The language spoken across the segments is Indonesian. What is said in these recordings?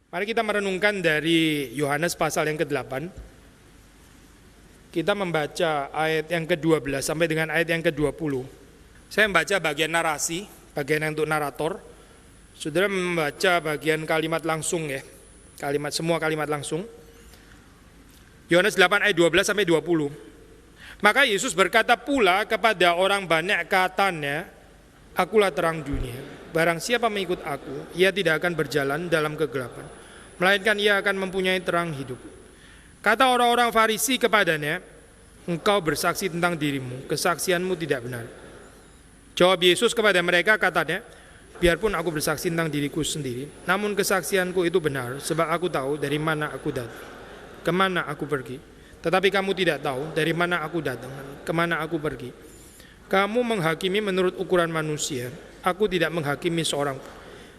Mari kita merenungkan dari Yohanes pasal yang ke-8. Kita membaca ayat yang ke-12 sampai dengan ayat yang ke-20. Saya membaca bagian narasi, bagian yang untuk narator. Saudara membaca bagian kalimat langsung ya. Semua kalimat langsung. Yohanes 8 ayat 12 sampai 20. Maka Yesus berkata pula kepada orang banyak katanya, "Akulah terang dunia. Barang siapa mengikut aku, ia tidak akan berjalan dalam kegelapan, melainkan ia akan mempunyai terang hidup." Kata orang-orang Farisi kepadanya, "Engkau bersaksi tentang dirimu, kesaksianmu tidak benar." Jawab Yesus kepada mereka katanya, "Biarpun aku bersaksi tentang diriku sendiri, namun kesaksianku itu benar, sebab aku tahu dari mana aku datang, kemana aku pergi. Tetapi kamu tidak tahu dari mana aku datang, kemana aku pergi. Kamu menghakimi menurut ukuran manusia, aku tidak menghakimi seorang pun.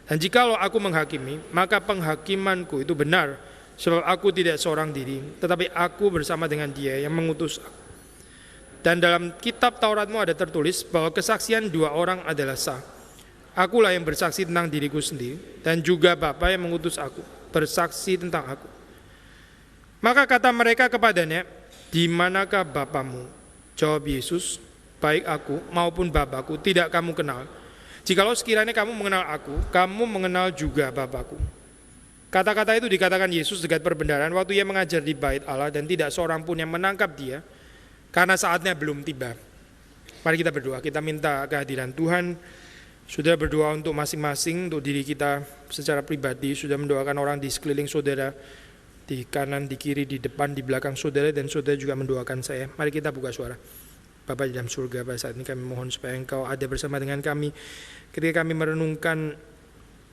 Dan jikalau aku menghakimi, maka penghakimanku itu benar, sebab aku tidak seorang diri, tetapi aku bersama dengan Dia yang mengutus aku. Dan dalam kitab Tauratmu ada tertulis bahwa kesaksian dua orang adalah sah. Akulah yang bersaksi tentang diriku sendiri, dan juga Bapa yang mengutus aku bersaksi tentang aku." Maka kata mereka kepadanya, "Di manakah Bapamu?" Jawab Yesus, "Baik aku maupun Bapakku tidak kamu kenal. Jikalau sekiranya kamu mengenal aku, kamu mengenal juga Bapakku." Kata-kata itu dikatakan Yesus dekat perbendaharaan waktu ia mengajar di bait Allah, dan tidak seorang pun yang menangkap dia, karena saatnya belum tiba. Mari kita berdoa, kita minta kehadiran Tuhan. Sudah berdoa untuk masing-masing, untuk diri kita secara pribadi, sudah mendoakan orang di sekeliling saudara, di kanan, di kiri, di depan, di belakang saudara, dan saudara juga mendoakan saya. Mari kita buka suara. Bapa di dalam surga, pada saat ini kami mohon supaya Engkau ada bersama dengan kami. Ketika kami merenungkan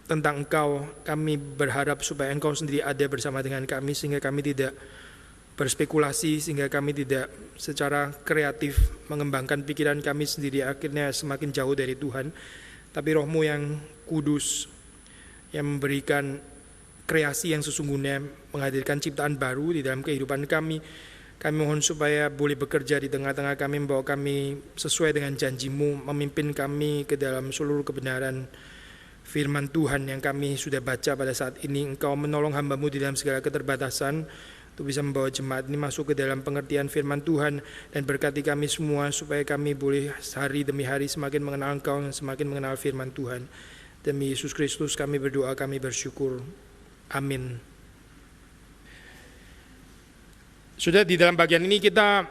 tentang Engkau, kami berharap supaya Engkau sendiri ada bersama dengan kami, sehingga kami tidak berspekulasi, sehingga kami tidak secara kreatif mengembangkan pikiran kami sendiri, akhirnya semakin jauh dari Tuhan. Tapi Roh-Mu yang kudus, yang memberikan kreasi yang sesungguhnya, menghadirkan ciptaan baru di dalam kehidupan kami. Kami mohon supaya boleh bekerja di tengah-tengah kami, membawa kami sesuai dengan janji-Mu, memimpin kami ke dalam seluruh kebenaran firman Tuhan yang kami sudah baca pada saat ini. Engkau menolong hamba-Mu di dalam segala keterbatasan untuk bisa membawa jemaat ini masuk ke dalam pengertian firman Tuhan, dan berkati kami semua supaya kami boleh hari demi hari semakin mengenal Engkau dan semakin mengenal firman Tuhan. Demi Yesus Kristus kami berdoa, kami bersyukur. Amin. Sudah di dalam bagian ini kita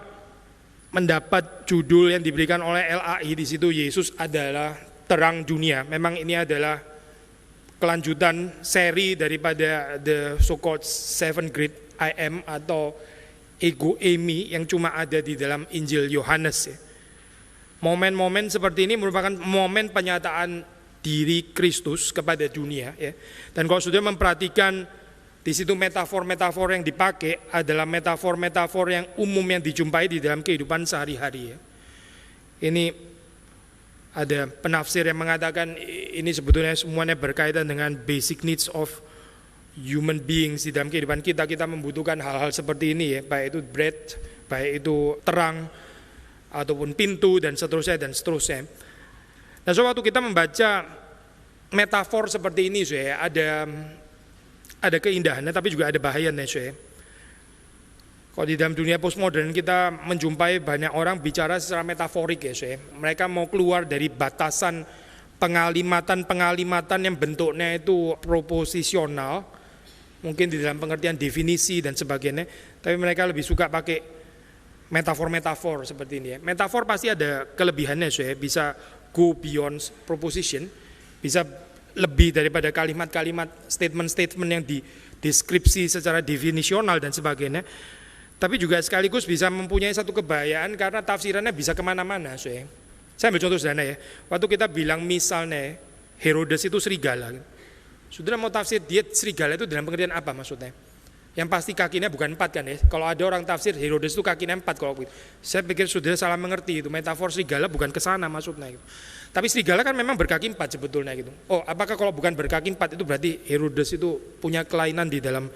mendapat judul yang diberikan oleh LAI. Di situ Yesus adalah terang dunia. Memang ini adalah kelanjutan seri daripada the so-called seven great I am atau ego eimi yang cuma ada di dalam Injil Yohanes. Momen-momen seperti ini merupakan momen penyataan diri Kristus kepada dunia ya. Dan kalau sudah memperhatikan di situ metafor-metafor yang dipakai adalah metafor-metafor yang umum yang dijumpai di dalam kehidupan sehari-hari ya. Ini ada penafsir yang mengatakan ini sebetulnya semuanya berkaitan dengan basic needs of human beings di dalam kehidupan kita. Kita membutuhkan hal-hal seperti ini ya, baik itu bread, baik itu terang ataupun pintu dan seterusnya. Nah, so waktu kita membaca metafor seperti ini, saya ada keindahannya, tapi juga ada bahayanya, saya. Kalau di dalam dunia postmodern kita menjumpai banyak orang bicara secara metaforik, ya, saya. Mereka mau keluar dari batasan pengalimatan yang bentuknya itu proposisional, mungkin di dalam pengertian definisi dan sebagainya, tapi mereka lebih suka pakai metafor-metafor seperti ini. Ya. Metafor pasti ada kelebihannya, saya. Bisa go beyond proposition, bisa lebih daripada kalimat-kalimat, statement-statement yang dideskripsi secara definisional dan sebagainya. Tapi juga sekaligus bisa mempunyai satu kebahayaan karena tafsirannya bisa kemana-mana. Saya ambil contoh sederhana ya. Waktu kita bilang misalnya Herodes itu serigala, saudara mau tafsir dia serigala itu dalam pengertian apa maksudnya? Yang pasti kakinya bukan 4 kan ya. Kalau ada orang tafsir Herodes itu kakinya 4 kalau begitu. Saya pikir saudara salah mengerti itu. Metafor serigala bukan ke sana maksudnya gitu. Tapi serigala kan memang berkaki 4 sebetulnya gitu. Oh, apakah kalau bukan berkaki 4 itu berarti Herodes itu punya kelainan di dalam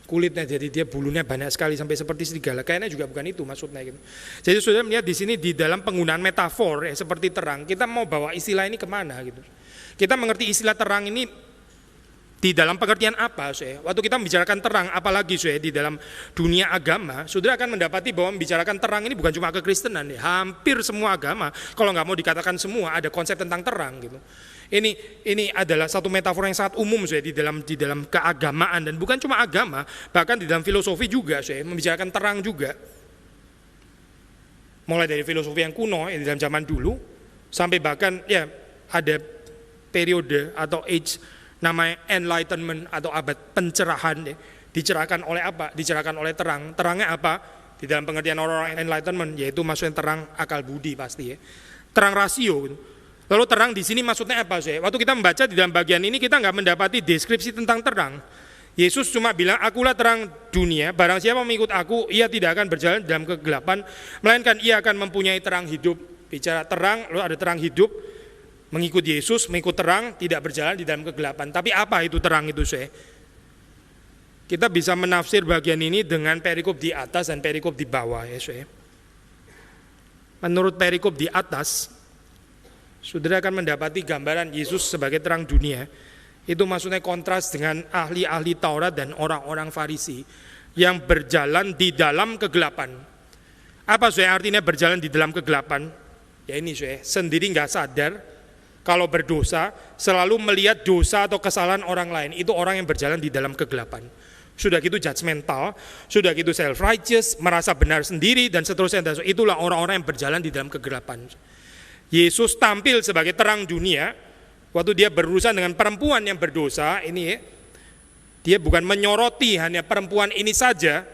kulitnya, jadi dia bulunya banyak sekali sampai seperti serigala? Kayaknya juga bukan itu maksudnya gitu. Jadi saudara melihat di sini di dalam penggunaan metafor ya, seperti terang, kita mau bawa istilah ini kemana gitu. Kita mengerti istilah terang ini Di dalam pengertian apa, saudara? Waktu kita membicarakan terang, apalagi saudara di dalam dunia agama, saudara akan mendapati bahwa membicarakan terang ini bukan cuma kekristenan, ya. Hampir semua agama, kalau nggak mau dikatakan semua, ada konsep tentang terang gitu. Ini adalah satu metafora yang sangat umum saudara di dalam keagamaan, dan bukan cuma agama, bahkan di dalam filosofi juga saudara, membicarakan terang juga. Mulai dari filosofi yang kuno di dalam zaman dulu, sampai bahkan ya ada periode atau age namanya enlightenment atau abad pencerahan, ya. Dicerahkan oleh apa? Dicerahkan oleh terang. Terangnya apa? Di dalam pengertian orang-orang enlightenment, yaitu maksudnya terang akal budi pasti, ya. Terang rasio. Gitu. Lalu terang di sini maksudnya apa sih? Waktu kita membaca di dalam bagian ini kita nggak mendapati deskripsi tentang terang. Yesus cuma bilang, akulah terang dunia, barang siapa mengikut aku, ia tidak akan berjalan dalam kegelapan, melainkan ia akan mempunyai terang hidup. Bicara terang, lalu ada terang hidup. Mengikut Yesus, mengikut terang, tidak berjalan di dalam kegelapan. Tapi apa itu terang itu, saya? Kita bisa menafsir bagian ini dengan perikop di atas dan perikop di bawah, ya, saya. Menurut perikop di atas, saudara akan mendapati gambaran Yesus sebagai terang dunia. Itu maksudnya kontras dengan ahli-ahli Taurat dan orang-orang Farisi yang berjalan di dalam kegelapan. Apa, saya artinya berjalan di dalam kegelapan? Ya ini, saya sendiri nggak sadar. Kalau berdosa, selalu melihat dosa atau kesalahan orang lain. Itu orang yang berjalan di dalam kegelapan. Sudah gitu judgmental, sudah gitu self-righteous, merasa benar sendiri, dan seterusnya. Itulah orang-orang yang berjalan di dalam kegelapan. Yesus tampil sebagai terang dunia, waktu dia berurusan dengan perempuan yang berdosa, ini ya, dia bukan menyoroti hanya perempuan ini saja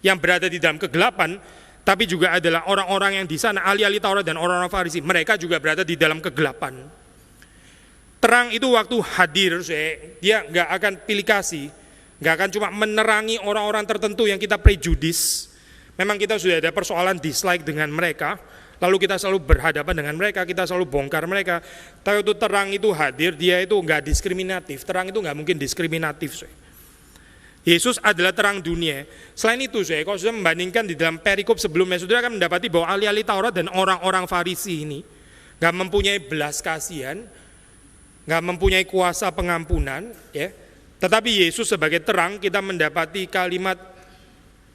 yang berada di dalam kegelapan, tapi juga adalah orang-orang yang di sana, ahli-ahli Taurat dan orang-orang Farisi, mereka juga berada di dalam kegelapan. Terang itu waktu hadir, dia nggak akan pilih kasih, nggak akan cuma menerangi orang-orang tertentu yang kita prejudis. Memang kita sudah ada persoalan dislike dengan mereka, lalu kita selalu berhadapan dengan mereka, kita selalu bongkar mereka. Tapi itu terang itu hadir, dia itu nggak diskriminatif. Terang itu nggak mungkin diskriminatif. Yesus adalah terang dunia. Selain itu, kalau sudah membandingkan di dalam perikop sebelumnya, saudara akan mendapati bahwa ahli-ahli Taurat dan orang-orang Farisi ini nggak mempunyai belas kasihan, nggak mempunyai kuasa pengampunan, ya. Tetapi Yesus sebagai terang, kita mendapati kalimat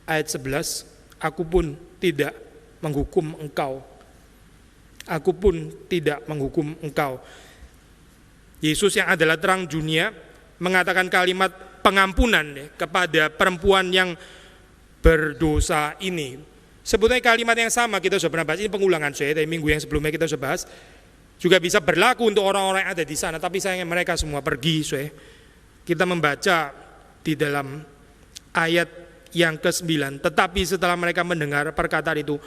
ayat 11, aku pun tidak menghukum engkau. Aku pun tidak menghukum engkau. Yesus yang adalah terang dunia mengatakan kalimat pengampunan, ya, kepada perempuan yang berdosa ini. Sebetulnya kalimat yang sama kita sudah pernah bahas, ini pengulangan saya dari minggu yang sebelumnya kita sudah bahas, juga bisa berlaku untuk orang-orang yang ada di sana, tapi sayangnya mereka semua pergi. Kita membaca di dalam ayat yang ke-9, tetapi setelah mereka mendengar perkataan itu,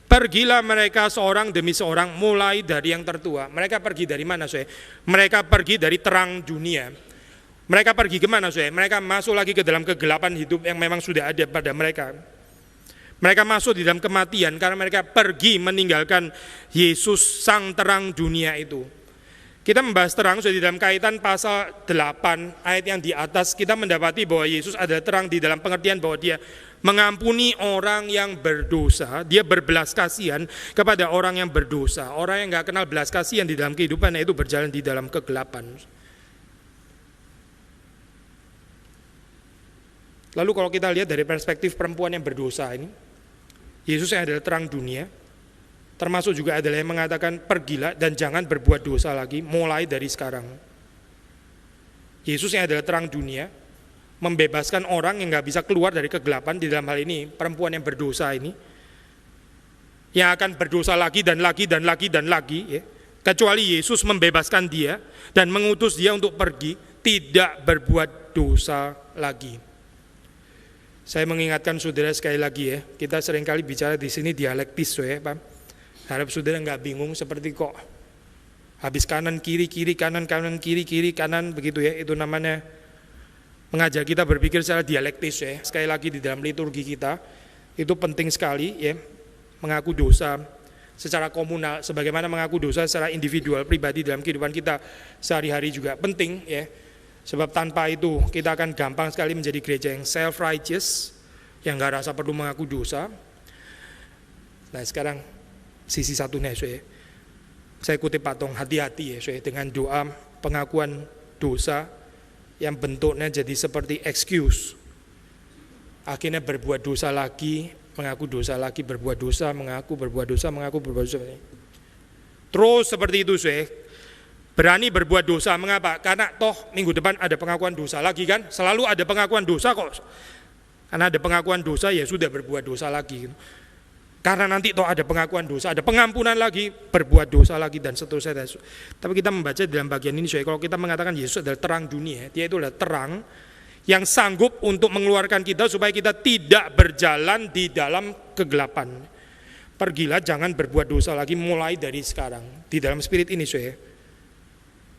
pergilah mereka seorang demi seorang, mulai dari yang tertua. Mereka pergi dari mana, Mereka pergi dari terang dunia. Mereka pergi kemana, Mereka masuk lagi ke dalam kegelapan hidup yang memang sudah ada pada mereka. Mereka masuk di dalam kematian karena mereka pergi meninggalkan Yesus sang terang dunia itu. Kita membahas terang sudah di dalam kaitan pasal 8 ayat yang di atas, kita mendapati bahwa Yesus adalah terang di dalam pengertian bahwa dia mengampuni orang yang berdosa, dia berbelas kasihan kepada orang yang berdosa. Orang yang gak kenal belas kasihan di dalam kehidupannya itu berjalan di dalam kegelapan. Lalu kalau kita lihat dari perspektif perempuan yang berdosa ini, Yesus yang adalah terang dunia, termasuk juga adalah yang mengatakan pergilah dan jangan berbuat dosa lagi mulai dari sekarang. Yesus yang adalah terang dunia, membebaskan orang yang gak bisa keluar dari kegelapan, di dalam hal ini perempuan yang berdosa ini, yang akan berdosa lagi dan lagi dan lagi dan lagi, ya. Kecuali Yesus membebaskan dia dan mengutus dia untuk pergi, tidak berbuat dosa lagi. Saya mengingatkan saudara sekali lagi, ya, kita seringkali bicara di sini dialektis, ya, Pak. Harap saudara nggak bingung seperti kok habis kanan kiri kiri kanan kanan kiri kiri kanan begitu, ya. Itu namanya mengajar kita berpikir secara dialektis, ya. Sekali lagi di dalam liturgi kita itu penting sekali, ya, mengaku dosa secara komunal, sebagaimana mengaku dosa secara individual pribadi dalam kehidupan kita sehari-hari juga penting, ya. Sebab tanpa itu kita akan gampang sekali menjadi gereja yang self-righteous, yang gak rasa perlu mengaku dosa. Nah sekarang sisi satunya, saya kutip Patong, hati-hati, ya, dengan doa pengakuan dosa yang bentuknya jadi seperti excuse. Akhirnya berbuat dosa lagi, mengaku dosa lagi, berbuat dosa, mengaku berbuat dosa, mengaku berbuat dosa. Terus seperti itu, berani berbuat dosa. Mengapa? Karena toh minggu depan ada pengakuan dosa lagi kan? Selalu ada pengakuan dosa kok. Karena ada pengakuan dosa ya sudah berbuat dosa lagi. Karena nanti toh ada pengakuan dosa, ada pengampunan lagi, berbuat dosa lagi dan seterusnya. Tapi kita membaca dalam bagian ini, kalau kita mengatakan Yesus adalah terang dunia, dia itu adalah terang yang sanggup untuk mengeluarkan kita supaya kita tidak berjalan di dalam kegelapan. Pergilah, jangan berbuat dosa lagi mulai dari sekarang. Di dalam spirit ini,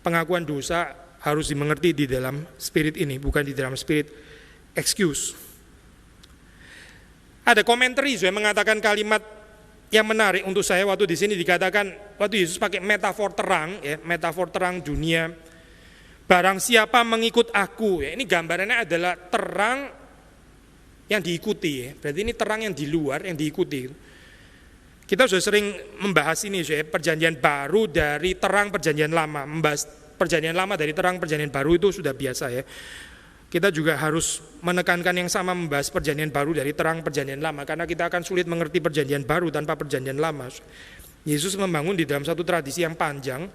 pengakuan dosa harus dimengerti di dalam spirit ini, bukan di dalam spirit excuse. Ada komentari yang mengatakan kalimat yang menarik untuk saya waktu di sini dikatakan waktu Yesus pakai metafor terang, ya, metafor terang dunia. Barang siapa mengikut aku, ya, ini gambarannya adalah terang yang diikuti, ya. Berarti ini terang yang di luar yang diikuti. Kita sudah sering membahas ini, ya, perjanjian baru dari terang perjanjian lama, membahas perjanjian lama dari terang perjanjian baru itu sudah biasa, ya. Kita juga harus menekankan yang sama membahas perjanjian baru dari terang perjanjian lama, karena kita akan sulit mengerti perjanjian baru tanpa perjanjian lama. Yesus membangun di dalam satu tradisi yang panjang.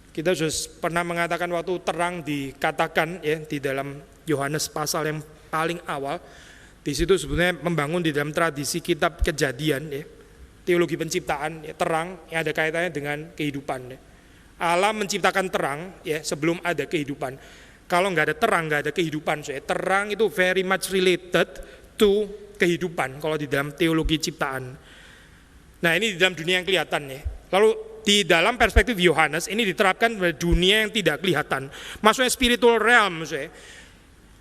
Kita sudah pernah mengatakan waktu terang dikatakan, ya, di dalam Yohanes pasal yang paling awal, di situ sebenarnya membangun di dalam tradisi kitab Kejadian, ya, teologi penciptaan, ya, terang yang ada kaitannya dengan kehidupan, ya. Allah menciptakan terang, ya, sebelum ada kehidupan. Kalau nggak ada terang, nggak ada kehidupan. Terang itu very much related to kehidupan kalau di dalam teologi ciptaan. Nah, ini di dalam dunia yang kelihatan, ya. Lalu di dalam perspektif Yohanes ini diterapkan pada dunia yang tidak kelihatan. Maksudnya spiritual realm.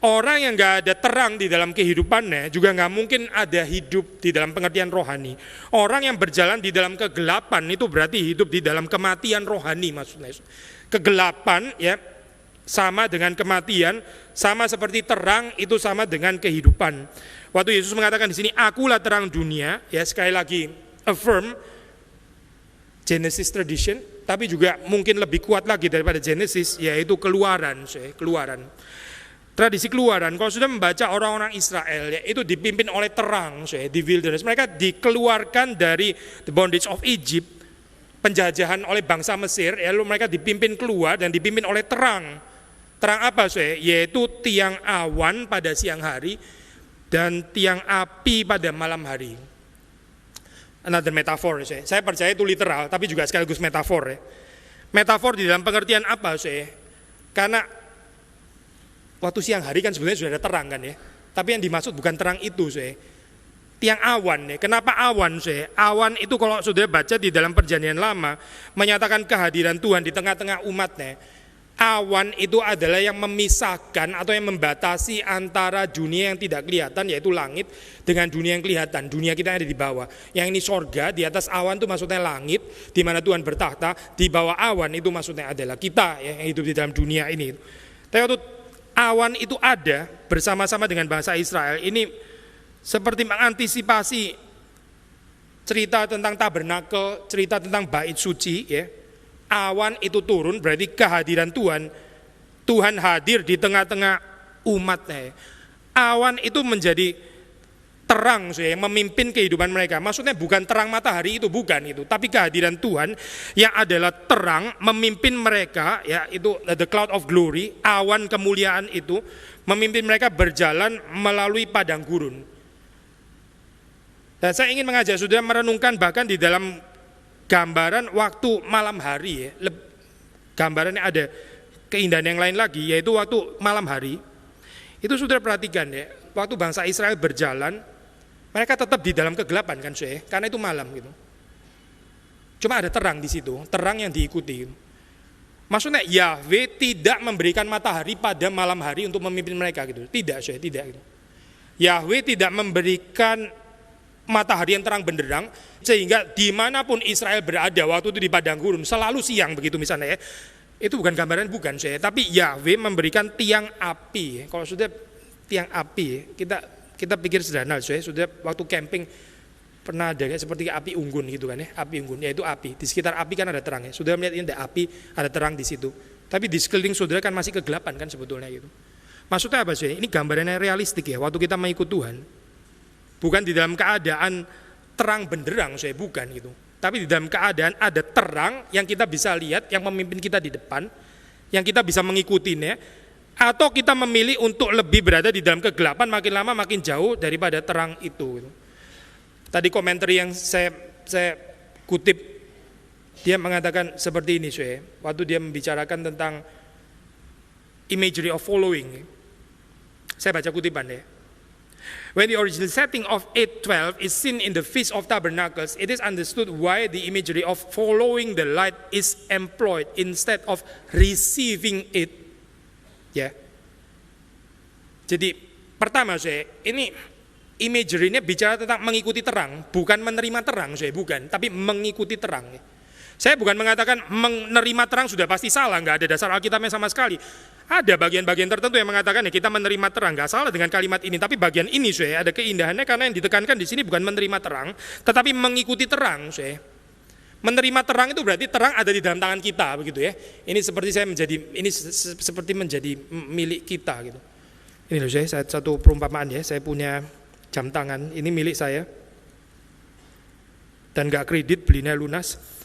Orang yang nggak ada terang di dalam kehidupannya juga nggak mungkin ada hidup di dalam pengertian rohani. Orang yang berjalan di dalam kegelapan itu berarti hidup di dalam kematian rohani, maksudnya. Kegelapan, ya, sama dengan kematian, sama seperti terang itu sama dengan kehidupan. Waktu Yesus mengatakan di sini, akulah terang dunia, ya, sekali lagi affirm Genesis tradition, tapi juga mungkin lebih kuat lagi daripada Genesis, yaitu Keluaran, Keluaran. Tradisi Keluaran, kalau sudah membaca orang-orang Israel, ya, itu dipimpin oleh terang, di wilderness. Mereka dikeluarkan dari the bondage of Egypt, penjajahan oleh bangsa Mesir, ya, lalu mereka dipimpin keluar dan dipimpin oleh terang. Terang apa, yaitu tiang awan pada siang hari dan tiang api pada malam hari. Another metafor, saya percaya itu literal, tapi juga sekaligus metafor, ya. Metafor di dalam pengertian apa, karena waktu siang hari kan sebenarnya sudah ada terang kan, ya. Tapi yang dimaksud bukan terang itu, tiang awan, ya. Kenapa awan, Awan itu kalau sudah baca di dalam perjanjian lama menyatakan kehadiran Tuhan di tengah-tengah umatnya. Awan itu adalah yang memisahkan atau yang membatasi antara dunia yang tidak kelihatan, yaitu langit, dengan dunia yang kelihatan. Dunia kita ada di bawah. Yang ini sorga, di atas awan itu maksudnya langit, di mana Tuhan bertakhta. Di bawah awan itu maksudnya adalah kita, ya, yang hidup di dalam dunia ini. Tapi waktu awan itu ada bersama-sama dengan bangsa Israel, ini seperti mengantisipasi cerita tentang tabernakel, cerita tentang bait suci, ya. Awan itu turun berarti kehadiran Tuhan. Tuhan hadir di tengah-tengah umatnya. Awan itu menjadi terang, yang memimpin kehidupan mereka. Maksudnya bukan terang matahari itu, bukan itu, tapi kehadiran Tuhan yang adalah terang memimpin mereka, ya, itu the cloud of glory, awan kemuliaan itu memimpin mereka berjalan melalui padang gurun. Dan saya ingin mengajak saudara merenungkan bahkan di dalam gambaran waktu malam hari, ya. Gambarannya ada keindahan yang lain lagi, yaitu waktu malam hari. Itu saudara perhatikan, ya, waktu bangsa Israel berjalan, mereka tetap di dalam kegelapan kan, karena itu malam gitu. Cuma ada terang di situ, terang yang diikuti. Maksudnya Yahweh tidak memberikan matahari pada malam hari untuk memimpin mereka gitu. Tidak, tidak gitu. Yahweh tidak memberikan matahari yang terang benderang, sehingga dimanapun Israel berada waktu itu di padang gurun selalu siang begitu misalnya, ya. Itu bukan gambaran, bukan, tapi Yahweh memberikan tiang api. Kalau sudah tiang api, kita pikir sederhana, sudah waktu camping pernah ada seperti api unggun gitu kan, ya, api unggun, yaitu api. Di sekitar api kan ada terang, ya. Sudah melihat ini ada api, ada terang di situ. Tapi di sekeliling saudara kan masih kegelapan kan sebetulnya gitu. Maksudnya apa sih? Ini gambarannya realistik ya, waktu kita mengikut Tuhan. Bukan di dalam keadaan terang benderang, saya bukan gitu. Tapi di dalam keadaan ada terang yang kita bisa lihat, yang memimpin kita di depan, yang kita bisa mengikutinya, atau kita memilih untuk lebih berada di dalam kegelapan, makin lama makin jauh daripada terang itu. Tadi komentar yang saya kutip, dia mengatakan seperti ini, saya, waktu dia membicarakan tentang imagery of following. Saya baca kutipan ya. When the original setting of 8:12 is seen in the Feast of Tabernacles, it is understood why the imagery of following the light is employed instead of receiving it. Ya. Jadi pertama saya, ini imagery-nya bicara tentang mengikuti terang, bukan menerima terang, saya bukan, tapi mengikuti terang. Saya bukan mengatakan menerima terang sudah pasti salah, nggak ada dasar Alkitabnya sama sekali. Ada bagian-bagian tertentu yang mengatakan ya kita menerima terang, nggak salah dengan kalimat ini. Tapi bagian ini saya ada keindahannya karena yang ditekankan di sini bukan menerima terang, tetapi mengikuti terang. Saya menerima terang itu berarti terang ada di dalam tangan kita, begitu ya. Ini seperti saya menjadi, ini seperti menjadi milik kita gitu. Ini loh saya satu perumpamaan ya. Saya punya jam tangan, ini milik saya dan nggak kredit, belinya lunas.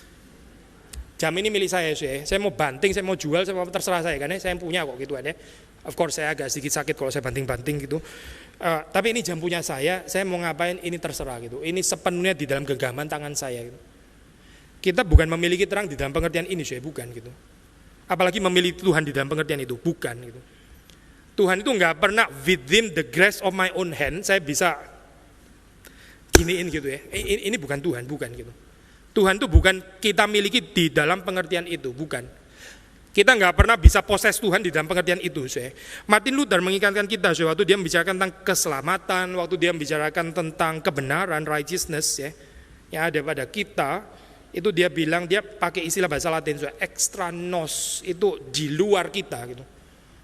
Jam ini milik saya mau banting, saya mau jual, saya mau terserah saya kan ya, saya punya kok gitu ya. Of course saya agak sedikit sakit kalau saya banting-banting gitu. Tapi ini jam punya saya mau ngapain ini terserah gitu. Ini sepenuhnya di dalam genggaman tangan saya gitu. Kita bukan memiliki terang di dalam pengertian ini, saya bukan gitu. Apalagi memiliki Tuhan di dalam pengertian itu, bukan gitu. Tuhan itu nggak pernah within the grace of my own hand, saya bisa giniin gitu ya. Ini bukan Tuhan, bukan gitu. Tuhan itu bukan kita miliki di dalam pengertian itu, bukan. Kita nggak pernah bisa proses Tuhan di dalam pengertian itu. Martin Luther mengingatkan kita waktu dia membicarakan tentang keselamatan, waktu dia membicarakan tentang kebenaran, righteousness ya, yang ada pada kita, itu dia bilang, dia pakai istilah bahasa Latin, extra nos, itu di luar kita gitu.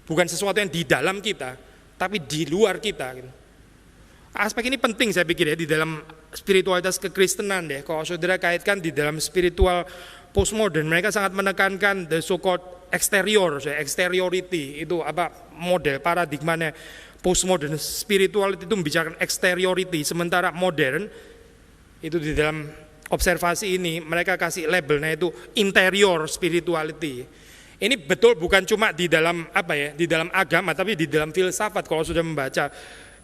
Bukan sesuatu yang di dalam kita, tapi di luar kita gitu. Aspek ini penting saya pikir ya di dalam spiritualitas kekristenan deh. Kalau saudara kaitkan di dalam spiritual postmodern, mereka sangat menekankan the so-called exterior, exteriority itu apa model paradigmanya postmodern. Spirituality itu membicarakan exteriority, sementara modern itu di dalam observasi ini mereka kasih labelnya itu interior spirituality. Ini betul bukan cuma di dalam apa ya, di dalam agama, tapi di dalam filsafat. Kalau sudah membaca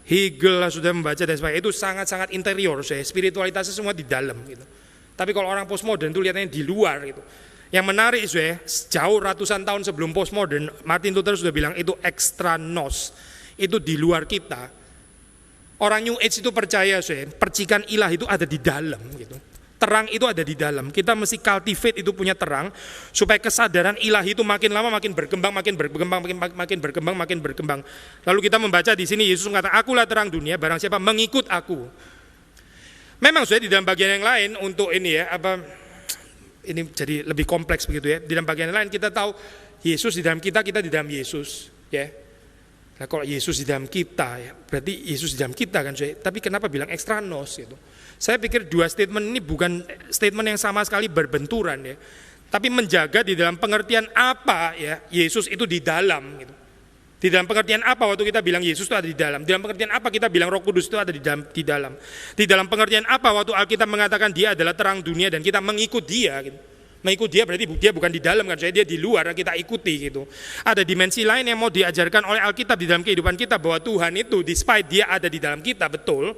Hegel sudah membaca dan sebagainya, itu sangat-sangat interior, spiritualitasnya semua di dalam gitu. Tapi kalau orang postmodern itu lihatnya di luar gitu. Yang menarik jauh ratusan tahun sebelum postmodern, Martin Luther sudah bilang itu extra nos, itu di luar kita. Orang New Age itu percaya percikan ilah itu ada di dalam gitu. Terang itu ada di dalam. Kita mesti cultivate itu punya terang supaya kesadaran ilahi itu makin lama makin berkembang, makin berkembang. Lalu kita membaca di sini Yesus mengatakan, "Akulah terang dunia, barang siapa mengikut aku." Memang di dalam bagian yang lain untuk ini ya, ini jadi lebih kompleks begitu ya. Di dalam bagian yang lain kita tahu Yesus di dalam kita, kita di dalam Yesus, ya. Nah, kalau Yesus di dalam kita ya, berarti Yesus di dalam kita kan, tapi kenapa bilang extra nos gitu? Saya pikir dua statement ini bukan statement yang sama sekali berbenturan ya, tapi menjaga di dalam pengertian apa ya Yesus itu di dalam gitu. Di dalam pengertian apa waktu kita bilang Yesus itu ada di dalam? Di dalam pengertian apa kita bilang Roh Kudus itu ada di dalam? Di dalam pengertian apa waktu Alkitab mengatakan dia adalah terang dunia dan kita mengikut dia gitu. Mengikut dia berarti dia bukan di dalam kan, dia di luar, kita ikuti gitu. Ada dimensi lain yang mau diajarkan oleh Alkitab di dalam kehidupan kita, bahwa Tuhan itu despite dia ada di dalam kita, betul,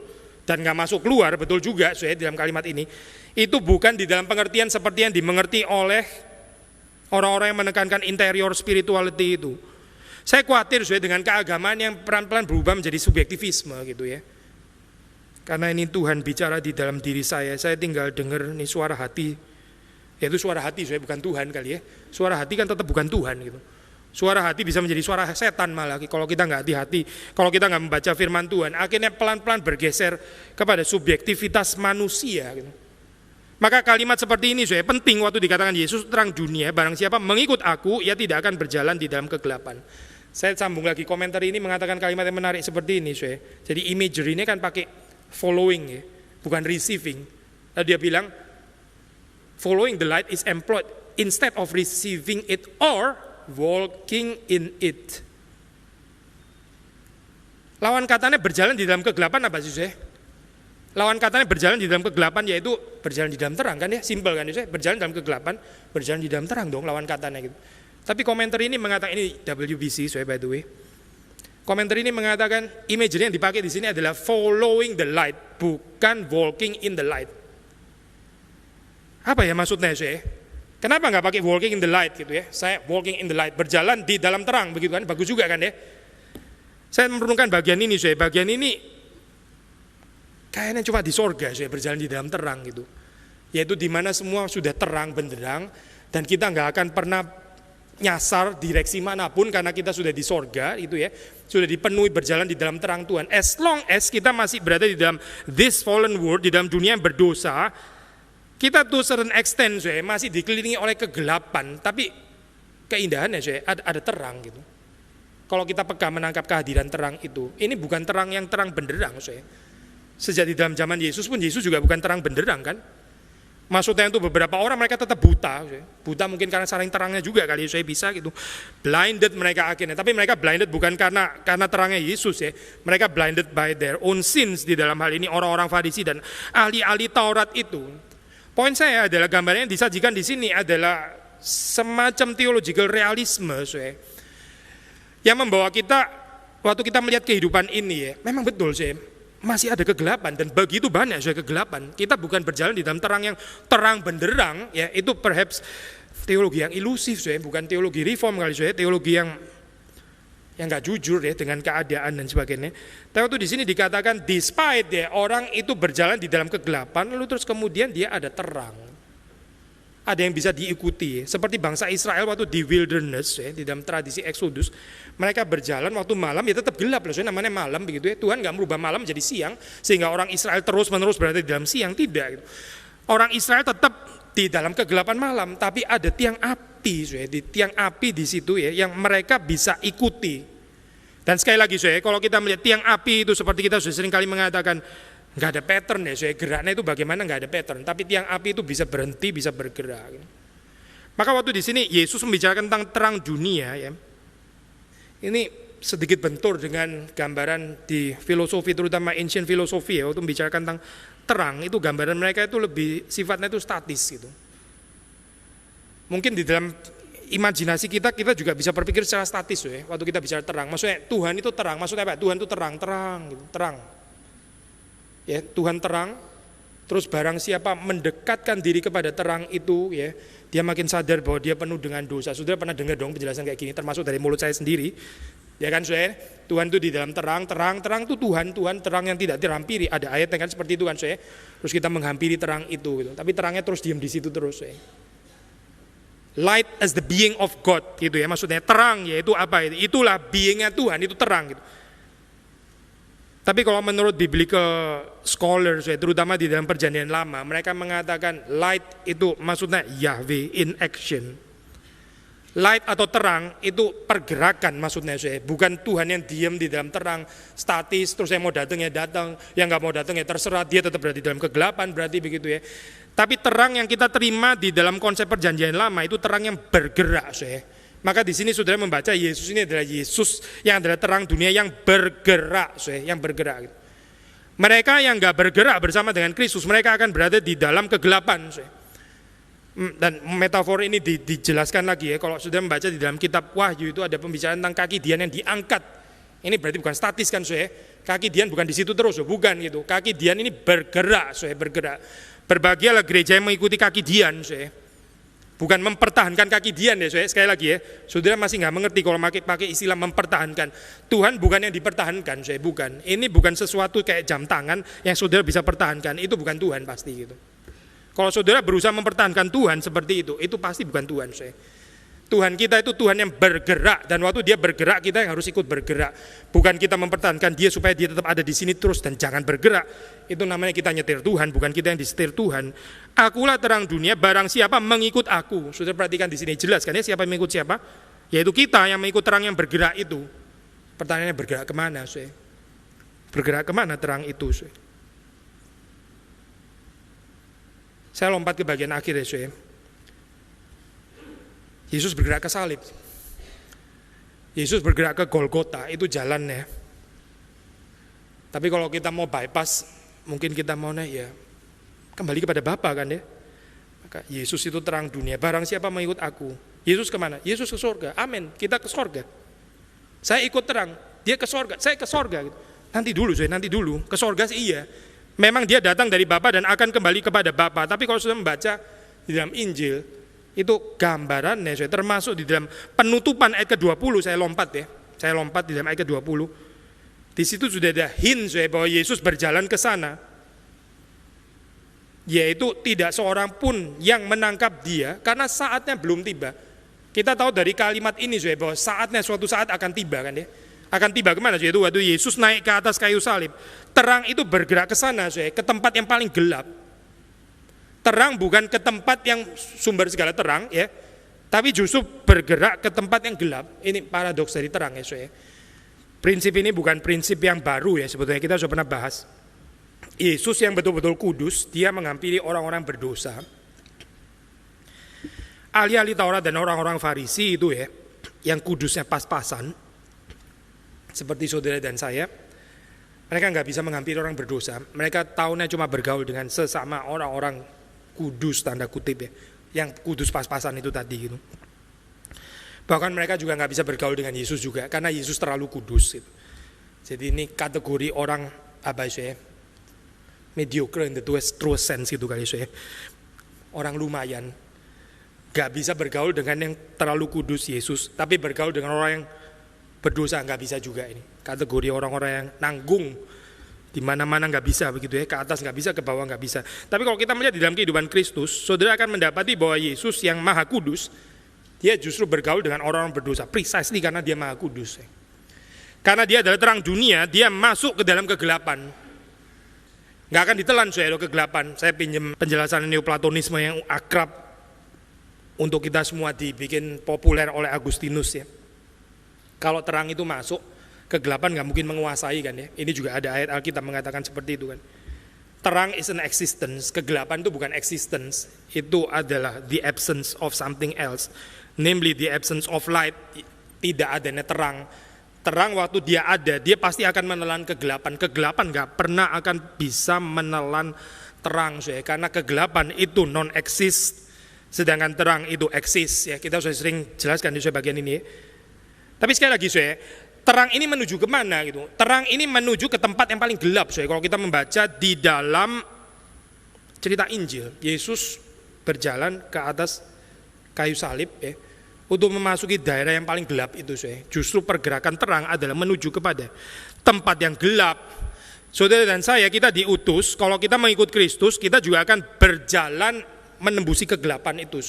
dan gak masuk keluar, betul juga di dalam kalimat ini. Itu bukan di dalam pengertian seperti yang dimengerti oleh orang-orang yang menekankan interior spirituality itu. Saya khawatir dengan keagamaan yang pelan-pelan berubah menjadi subjektivisme gitu ya. Karena ini Tuhan bicara di dalam diri saya tinggal dengar nih suara hati. Yaitu suara hati, bukan Tuhan kali ya. Suara hati kan tetap bukan Tuhan gitu. Suara hati bisa menjadi suara setan malah kalau kita nggak hati-hati, kalau kita nggak membaca firman Tuhan, akhirnya pelan-pelan bergeser kepada subjektivitas manusia gitu. Maka kalimat seperti ini penting waktu dikatakan Yesus terang dunia, barang siapa mengikut aku, ia tidak akan berjalan di dalam kegelapan. Saya sambung lagi, komentar ini mengatakan kalimat yang menarik seperti ini. Jadi imagery ini kan pakai following ya, bukan receiving. Lalu dia bilang, following the light is employed instead of receiving it or walking in it. Lawan katanya berjalan di dalam kegelapan apa sih? Lawan katanya berjalan di dalam kegelapan yaitu berjalan di dalam terang kan ya, simpel kan ya, berjalan dalam kegelapan, berjalan di dalam terang dong lawan katanya gitu. Tapi komentar ini mengatakan, ini WBC by the way. Komentar ini mengatakan imagery yang dipakai di sini adalah following the light, bukan walking in the light. Apa ya maksudnya saya? Kenapa nggak pakai walking in the light gitu ya? Saya walking in the light, berjalan di dalam terang begitu kan? Bagus juga kan ya? Saya merenungkan bagian ini saya, bagian ini kayaknya cuma di sorga saya berjalan di dalam terang gitu. Yaitu di mana semua sudah terang benderang dan kita nggak akan pernah nyasar direksi manapun karena kita sudah di sorga itu ya, sudah dipenuhi berjalan di dalam terang Tuhan. As long as kita masih berada di dalam this fallen world, di dalam dunia yang berdosa, kita to certain extent masih dikelilingi oleh kegelapan, tapi keindahannya ada terang gitu. Kalau kita peka menangkap kehadiran terang itu, ini bukan terang yang terang benderang Sejak di dalam zaman Yesus pun Yesus juga bukan terang benderang kan. Maksudnya itu beberapa orang mereka tetap buta. Buta mungkin karena saling terangnya juga kali saya bisa gitu. Blinded mereka akhirnya. Tapi mereka blinded bukan karena terangnya Yesus ya. Mereka blinded by their own sins di dalam hal ini orang-orang Farisi dan ahli-ahli Taurat itu. Poin saya adalah gambarnya yang disajikan di sini adalah semacam theological realisme yang membawa kita waktu kita melihat kehidupan ini ya. Memang betul masih ada kegelapan dan begitu banyak kegelapan. Kita bukan berjalan di dalam terang yang terang benderang ya, itu perhaps teologi yang ilusif bukan teologi reform kali teologi yang nggak jujur ya dengan keadaan dan sebagainya. Tapi waktu di sini dikatakan despite ya orang itu berjalan di dalam kegelapan lalu terus kemudian dia ada terang. Ada yang bisa diikuti seperti bangsa Israel waktu di wilderness di dalam tradisi Exodus, mereka berjalan waktu malam ya tetap gelap namanya malam begitu ya. Tuhan nggak merubah malam jadi siang sehingga orang Israel terus-menerus berada di dalam siang, tidak gitu. Orang Israel tetap di dalam kegelapan malam, tapi ada tiang api di tiang api di situ ya yang mereka bisa ikuti. Dan sekali lagi kalau kita melihat tiang api itu seperti kita sudah sering kali mengatakan nggak ada pattern ya, geraknya itu bagaimana nggak ada pattern. Tapi tiang api itu bisa berhenti, bisa bergerak. Maka waktu di sini Yesus membicarakan tentang terang dunia ya. Ini sedikit bentur dengan gambaran di filosofi, terutama ancient filosofi ya, waktu membicarakan tentang terang itu gambaran mereka itu lebih sifatnya itu statis gitu. Mungkin di dalam imajinasi kita juga bisa berpikir secara statis ya. Waktu kita bicara terang, maksudnya Tuhan itu terang, maksudnya apa? Tuhan itu terang gitu, terang. Ya, Tuhan terang, terus barang siapa mendekatkan diri kepada terang itu ya, dia makin sadar bahwa dia penuh dengan dosa. Saudara pernah dengar dong penjelasan kayak gini, termasuk dari mulut saya sendiri. Ya kan saudara, Tuhan itu di dalam terang itu Tuhan terang yang tidak terampiri. Ada ayat yang kan seperti itu kan saudara. Terus kita menghampiri terang itu gitu. Tapi terangnya terus diam di situ terus saudara. Light as the being of God gitu ya, maksudnya terang yaitu apa itu? Itulah beingnya Tuhan, itu terang gitu. Tapi kalau menurut biblical scholars, terutama di dalam perjanjian lama, mereka mengatakan light itu maksudnya Yahweh in action. Light atau terang itu pergerakan maksudnya, bukan Tuhan yang diam di dalam terang, statis, terus yang mau datang ya datang, yang nggak mau datang ya terserah, dia tetap berada di dalam kegelapan, berarti begitu ya. Tapi terang yang kita terima di dalam konsep perjanjian lama itu terang yang bergerak, Maka di sini saudara membaca Yesus ini adalah Yesus yang adalah terang dunia yang bergerak, yang bergerak. Mereka yang nggak bergerak bersama dengan Kristus, mereka akan berada di dalam kegelapan. Dan metafor ini dijelaskan lagi ya. Kalau saudara membaca di dalam kitab Wahyu itu ada pembicaraan tentang kaki Dian yang diangkat. Ini berarti bukan statis kan, kaki Dian bukan di situ terus, bukan gitu. Kaki Dian ini bergerak, bergerak. Berbahagialah gereja yang mengikuti kaki Dian, bukan mempertahankan kaki Dian ya, sekali lagi ya. Saudara masih nggak mengerti kalau pakai istilah mempertahankan. Tuhan bukan yang dipertahankan, bukan. Ini bukan sesuatu kayak jam tangan yang saudara bisa pertahankan. Itu bukan Tuhan pasti gitu. Kalau saudara berusaha mempertahankan Tuhan seperti itu pasti bukan Tuhan. Tuhan kita itu Tuhan yang bergerak, dan waktu dia bergerak kita yang harus ikut bergerak. Bukan kita mempertahankan dia supaya dia tetap ada di sini terus dan jangan bergerak. Itu namanya kita nyetir Tuhan, bukan kita yang disetir Tuhan. Akulah terang dunia, barang siapa mengikut aku. Sudah perhatikan di sini jelas kan ya, siapa yang mengikut siapa? Yaitu kita yang mengikut terang yang bergerak itu. Pertanyaannya bergerak kemana? Bergerak kemana terang itu? Saya lompat ke bagian akhir ya. Yesus bergerak ke salib. Yesus bergerak ke Golgota, itu jalannya. Tapi kalau kita mau bypass, mungkin kita mau ya kembali kepada Bapa kan ya. Maka Yesus itu terang dunia, barang siapa mengikut aku. Yesus kemana? Yesus ke surga, amin, kita ke surga. Saya ikut terang, dia ke surga, saya ke surga. Nanti dulu, ke surga sih iya. Memang dia datang dari Bapa dan akan kembali kepada Bapa. Tapi kalau sudah membaca di dalam Injil, itu gambarannya, termasuk di dalam penutupan ayat ke-20, saya lompat di dalam ayat ke-20. Di situ sudah ada hint bahwa Yesus berjalan ke sana. Yaitu tidak seorang pun yang menangkap dia karena saatnya belum tiba. Kita tahu dari kalimat ini bahwa saatnya suatu saat akan tiba kan ya. Akan tiba kemana? Yaitu waktu Yesus naik ke atas kayu salib. Terang itu bergerak ke sana ke tempat yang paling gelap. Terang bukan ke tempat yang sumber segala terang ya. Tapi justru bergerak ke tempat yang gelap. Ini paradoks dari terang ya. Prinsip ini bukan prinsip yang baru ya, sebetulnya kita sudah pernah bahas. Yesus yang betul-betul kudus, dia menghampiri orang-orang berdosa. Ahli-ahli Taurat dan orang-orang Farisi itu ya, yang kudusnya pas-pasan, seperti saudara dan saya, mereka nggak bisa menghampiri orang berdosa. Mereka taunya cuma bergaul dengan sesama orang-orang kudus, tanda kutip ya, yang kudus pas-pasan itu tadi gitu. Bahkan mereka juga nggak bisa bergaul dengan Yesus juga, karena Yesus terlalu kudus. Gitu. Jadi ini kategori orang apa ya, mediocre in the truest sense gitu kali ya. Orang lumayan, nggak bisa bergaul dengan yang terlalu kudus Yesus, tapi bergaul dengan orang yang berdosa nggak bisa juga ini. Kategori orang-orang yang nanggung, di mana-mana nggak bisa begitu ya, ke atas nggak bisa, ke bawah nggak bisa. Tapi kalau kita melihat di dalam kehidupan Kristus, saudara akan mendapati bahwa Yesus yang maha kudus, dia justru bergaul dengan orang-orang berdosa, precisely karena dia maha kudus. Karena dia adalah terang dunia, dia masuk ke dalam kegelapan. Nggak akan ditelan kegelapan. Saya pinjam penjelasan Neoplatonisme yang akrab untuk kita semua dibikin populer oleh Agustinus ya. Kalau terang itu masuk, kegelapan nggak mungkin menguasai kan ya. Ini juga ada ayat Alkitab mengatakan seperti itu kan. Terang is an existence, kegelapan itu bukan existence, itu adalah the absence of something else. Namely the absence of light, tidak adanya terang. Terang waktu dia ada, dia pasti akan menelan kegelapan. Kegelapan gak pernah akan bisa menelan terang, karena kegelapan itu non-exist, sedangkan terang itu eksis. Ya, kita sudah sering jelaskan di bagian ini. Tapi sekali lagi, terang ini menuju kemana gitu? Terang ini menuju ke tempat yang paling gelap. Kalau kita membaca di dalam cerita Injil, Yesus berjalan ke atas kayu salib untuk memasuki daerah yang paling gelap itu. Justru pergerakan terang adalah menuju kepada tempat yang gelap. Saudara dan saya, kita diutus, kalau kita mengikut Kristus, kita juga akan berjalan menembusi kegelapan itu.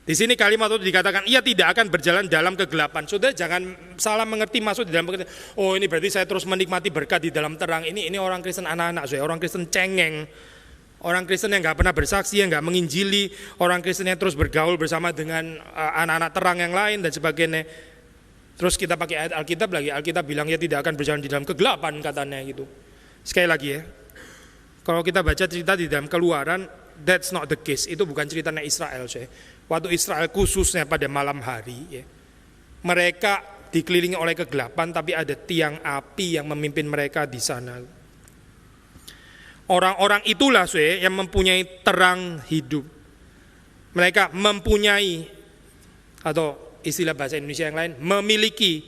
Di sini kalimat itu dikatakan, ia tidak akan berjalan dalam kegelapan. Saudara jangan salah mengerti masuk di dalam kegelapan. Oh ini berarti saya terus menikmati berkat di dalam terang. Ini orang Kristen anak-anak, orang Kristen cengeng. Orang Kristen yang nggak pernah bersaksi, yang nggak menginjili, orang Kristen yang terus bergaul bersama dengan anak-anak terang yang lain dan sebagainya. Terus kita pakai ayat Alkitab lagi, Alkitab bilang ya tidak akan berjalan di dalam kegelapan katanya gitu. Sekali lagi ya, kalau kita baca cerita di dalam Keluaran, that's not the case. Itu bukan ceritanya Israel. Waktu Israel khususnya pada malam hari, mereka dikelilingi oleh kegelapan, tapi ada tiang api yang memimpin mereka di sana. Orang-orang itulah yang mempunyai terang hidup. Mereka mempunyai, atau istilah bahasa Indonesia yang lain, memiliki.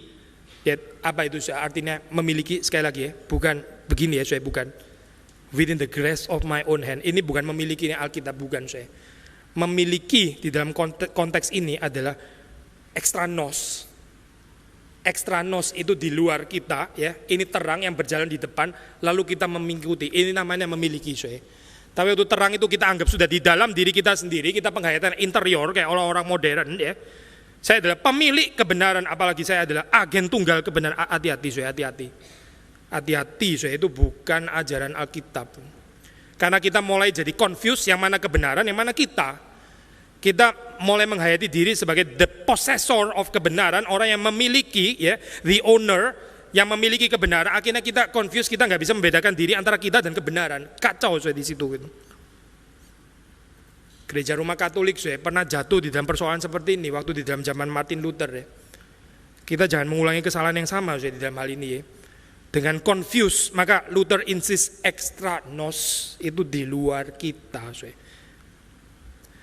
Ya, apa itu artinya memiliki? Sekali lagi ya, bukan begini ya, bukan within the grasp of my own hand. Ini bukan memiliki ini Alkitab, bukan Memiliki di dalam konteks ini adalah ekstranos. Ekstranos itu di luar kita ya. Ini terang yang berjalan di depan, lalu kita mengikuti. Ini namanya memiliki. Tapi waktu terang itu kita anggap sudah di dalam diri kita sendiri, kita penghayatan interior kayak orang-orang modern ya. Saya adalah pemilik kebenaran, apalagi saya adalah agen tunggal kebenaran. Hati-hati. Hati-hati, itu bukan ajaran Alkitab. Karena kita mulai jadi confused yang mana kebenaran, yang mana kita. Kita mulai menghayati diri sebagai the possessor of kebenaran, orang yang memiliki ya, the owner yang memiliki kebenaran. Akhirnya kita confused, kita nggak bisa membedakan diri antara kita dan kebenaran. Kacau di situ gitu. Gereja Roma Katolik pernah jatuh di dalam persoalan seperti ini waktu di dalam zaman Martin Luther ya. Kita jangan mengulangi kesalahan yang sama di dalam hal ini ya. dengan confused, maka Luther insist extra nos, itu di luar kita.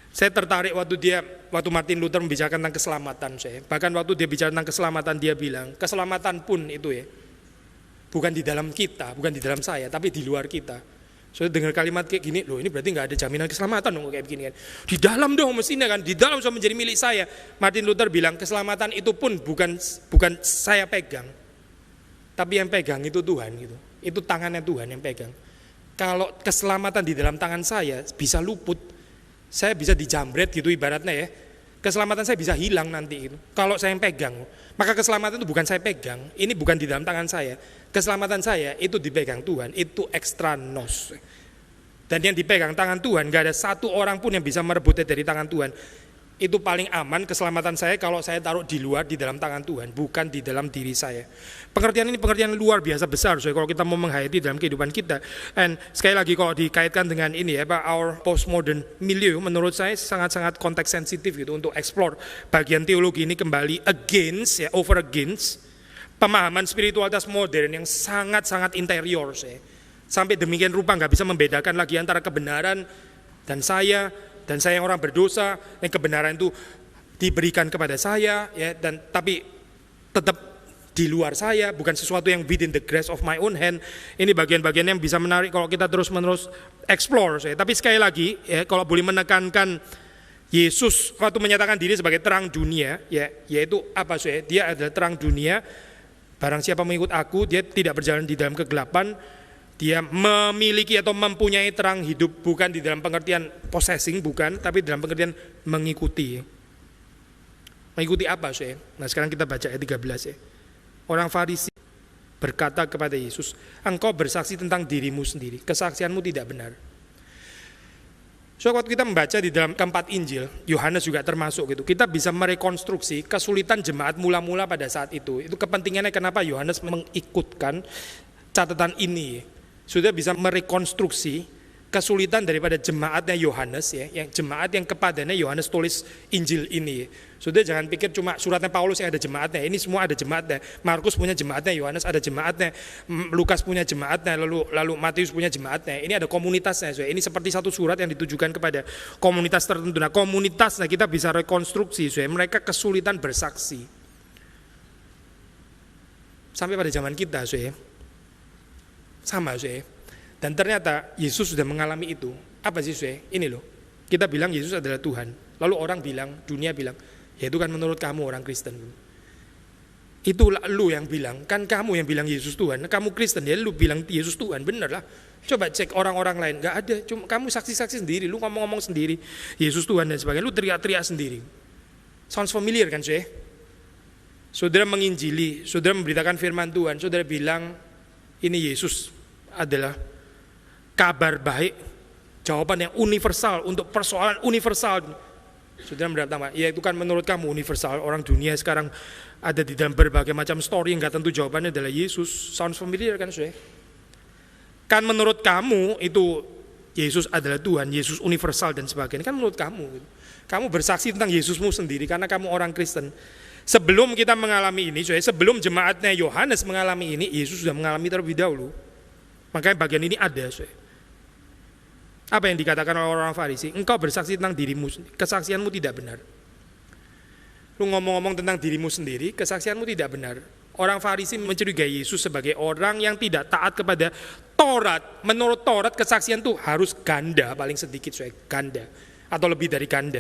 Saya tertarik waktu Martin Luther membicarakan tentang keselamatan. Bahkan waktu dia bicara tentang keselamatan, dia bilang keselamatan pun itu bukan di dalam kita, bukan di dalam saya, tapi di luar kita. Saya dengar kalimat kayak gini, loh ini berarti nggak ada jaminan keselamatan dong kayak begini kan. Di dalam dong mestinya kan, di dalam sudah menjadi milik saya. Martin Luther bilang keselamatan itu pun bukan saya pegang, tapi yang pegang itu Tuhan gitu. Itu tangannya Tuhan yang pegang. Kalau keselamatan di dalam tangan saya bisa luput, saya bisa dijamret gitu ibaratnya ya. Keselamatan saya bisa hilang nanti itu. Kalau saya yang pegang, maka keselamatan itu bukan saya pegang. Ini bukan di dalam tangan saya. Keselamatan saya itu dipegang Tuhan, itu extra nos. Dan yang dipegang tangan Tuhan, gak ada satu orang pun yang bisa merebutnya dari tangan Tuhan. Itu paling aman keselamatan saya kalau saya taruh di luar, di dalam tangan Tuhan, bukan di dalam diri saya. Pengertian ini pengertian luar biasa besar, kalau kita mau menghayati dalam kehidupan kita. Dan sekali lagi kalau dikaitkan dengan ini our postmodern milieu, menurut saya sangat-sangat konteks sensitif gitu untuk explore bagian teologi ini kembali over against pemahaman spiritualitas modern yang sangat-sangat interior. Sampai demikian rupa gak bisa membedakan lagi antara kebenaran dan saya yang orang berdosa, yang kebenaran itu diberikan kepada saya tapi tetap di luar saya, bukan sesuatu yang within the grasp of my own hand. Ini bagian-bagian yang bisa menarik kalau kita terus-menerus explore. Tapi sekali lagi kalau boleh menekankan Yesus waktu menyatakan diri sebagai terang dunia, yaitu apa dia adalah terang dunia. Barang siapa mengikut aku, dia tidak berjalan di dalam kegelapan. Dia memiliki atau mempunyai terang hidup, bukan di dalam pengertian possessing, bukan, tapi dalam pengertian mengikuti. Mengikuti apa Nah sekarang kita baca ayat 13 Orang Farisi berkata kepada Yesus, engkau bersaksi tentang dirimu sendiri, kesaksianmu tidak benar. Waktu kita membaca di dalam keempat Injil, Yohanes juga termasuk gitu, kita bisa merekonstruksi kesulitan jemaat mula-mula pada saat itu. Itu kepentingannya kenapa Yohanes mengikutkan catatan ini. Sudah bisa merekonstruksi kesulitan daripada jemaatnya Yohanes yang jemaat yang kepadanya Yohanes tulis Injil ini. Sudah jangan pikir cuma suratnya Paulus yang ada jemaatnya, ini semua ada jemaatnya. Markus punya jemaatnya, Yohanes ada jemaatnya, Lukas punya jemaatnya, lalu Matius punya jemaatnya. Ini ada komunitasnya. Ini seperti satu surat yang ditujukan kepada komunitas tertentu. Nah, komunitasnya kita bisa rekonstruksi. Mereka kesulitan bersaksi. Sampai pada zaman kita, sama dan ternyata Yesus sudah mengalami itu. Apa sih ini loh, kita bilang Yesus adalah Tuhan, lalu orang bilang, dunia bilang, ya itu kan menurut kamu orang Kristen. Itu lu yang bilang, kan kamu yang bilang Yesus Tuhan, kamu Kristen ya lu bilang Yesus Tuhan, bener lah. Coba cek orang-orang lain, gak ada, cuma kamu saksi-saksi sendiri, lu ngomong-ngomong sendiri Yesus Tuhan dan sebagainya, lu teriak-teriak sendiri. Sounds familiar kan Saudara menginjili, saudara memberitakan firman Tuhan, saudara bilang ini Yesus adalah kabar baik, jawaban yang universal untuk persoalan universal. Saudara berkata, ya itu kan menurut kamu universal. Orang dunia sekarang ada di dalam berbagai macam story yang gak tentu jawabannya adalah Yesus. Sounds familiar kan Kan menurut kamu itu Yesus adalah Tuhan, Yesus universal dan sebagainya. Kan menurut kamu. Kamu bersaksi tentang Yesusmu sendiri karena kamu orang Kristen. Sebelum kita mengalami ini, sebelum jemaatnya Yohanes mengalami ini, Yesus sudah mengalami terlebih dahulu. Makanya bagian ini ada. Apa yang dikatakan oleh orang Farisi? Engkau bersaksi tentang dirimu, kesaksianmu tidak benar. Lu ngomong-ngomong tentang dirimu sendiri, kesaksianmu tidak benar. Orang Farisi mencurigai Yesus sebagai orang yang tidak taat kepada Taurat. Menurut Taurat, kesaksian itu harus ganda, paling sedikit ganda, atau lebih dari ganda.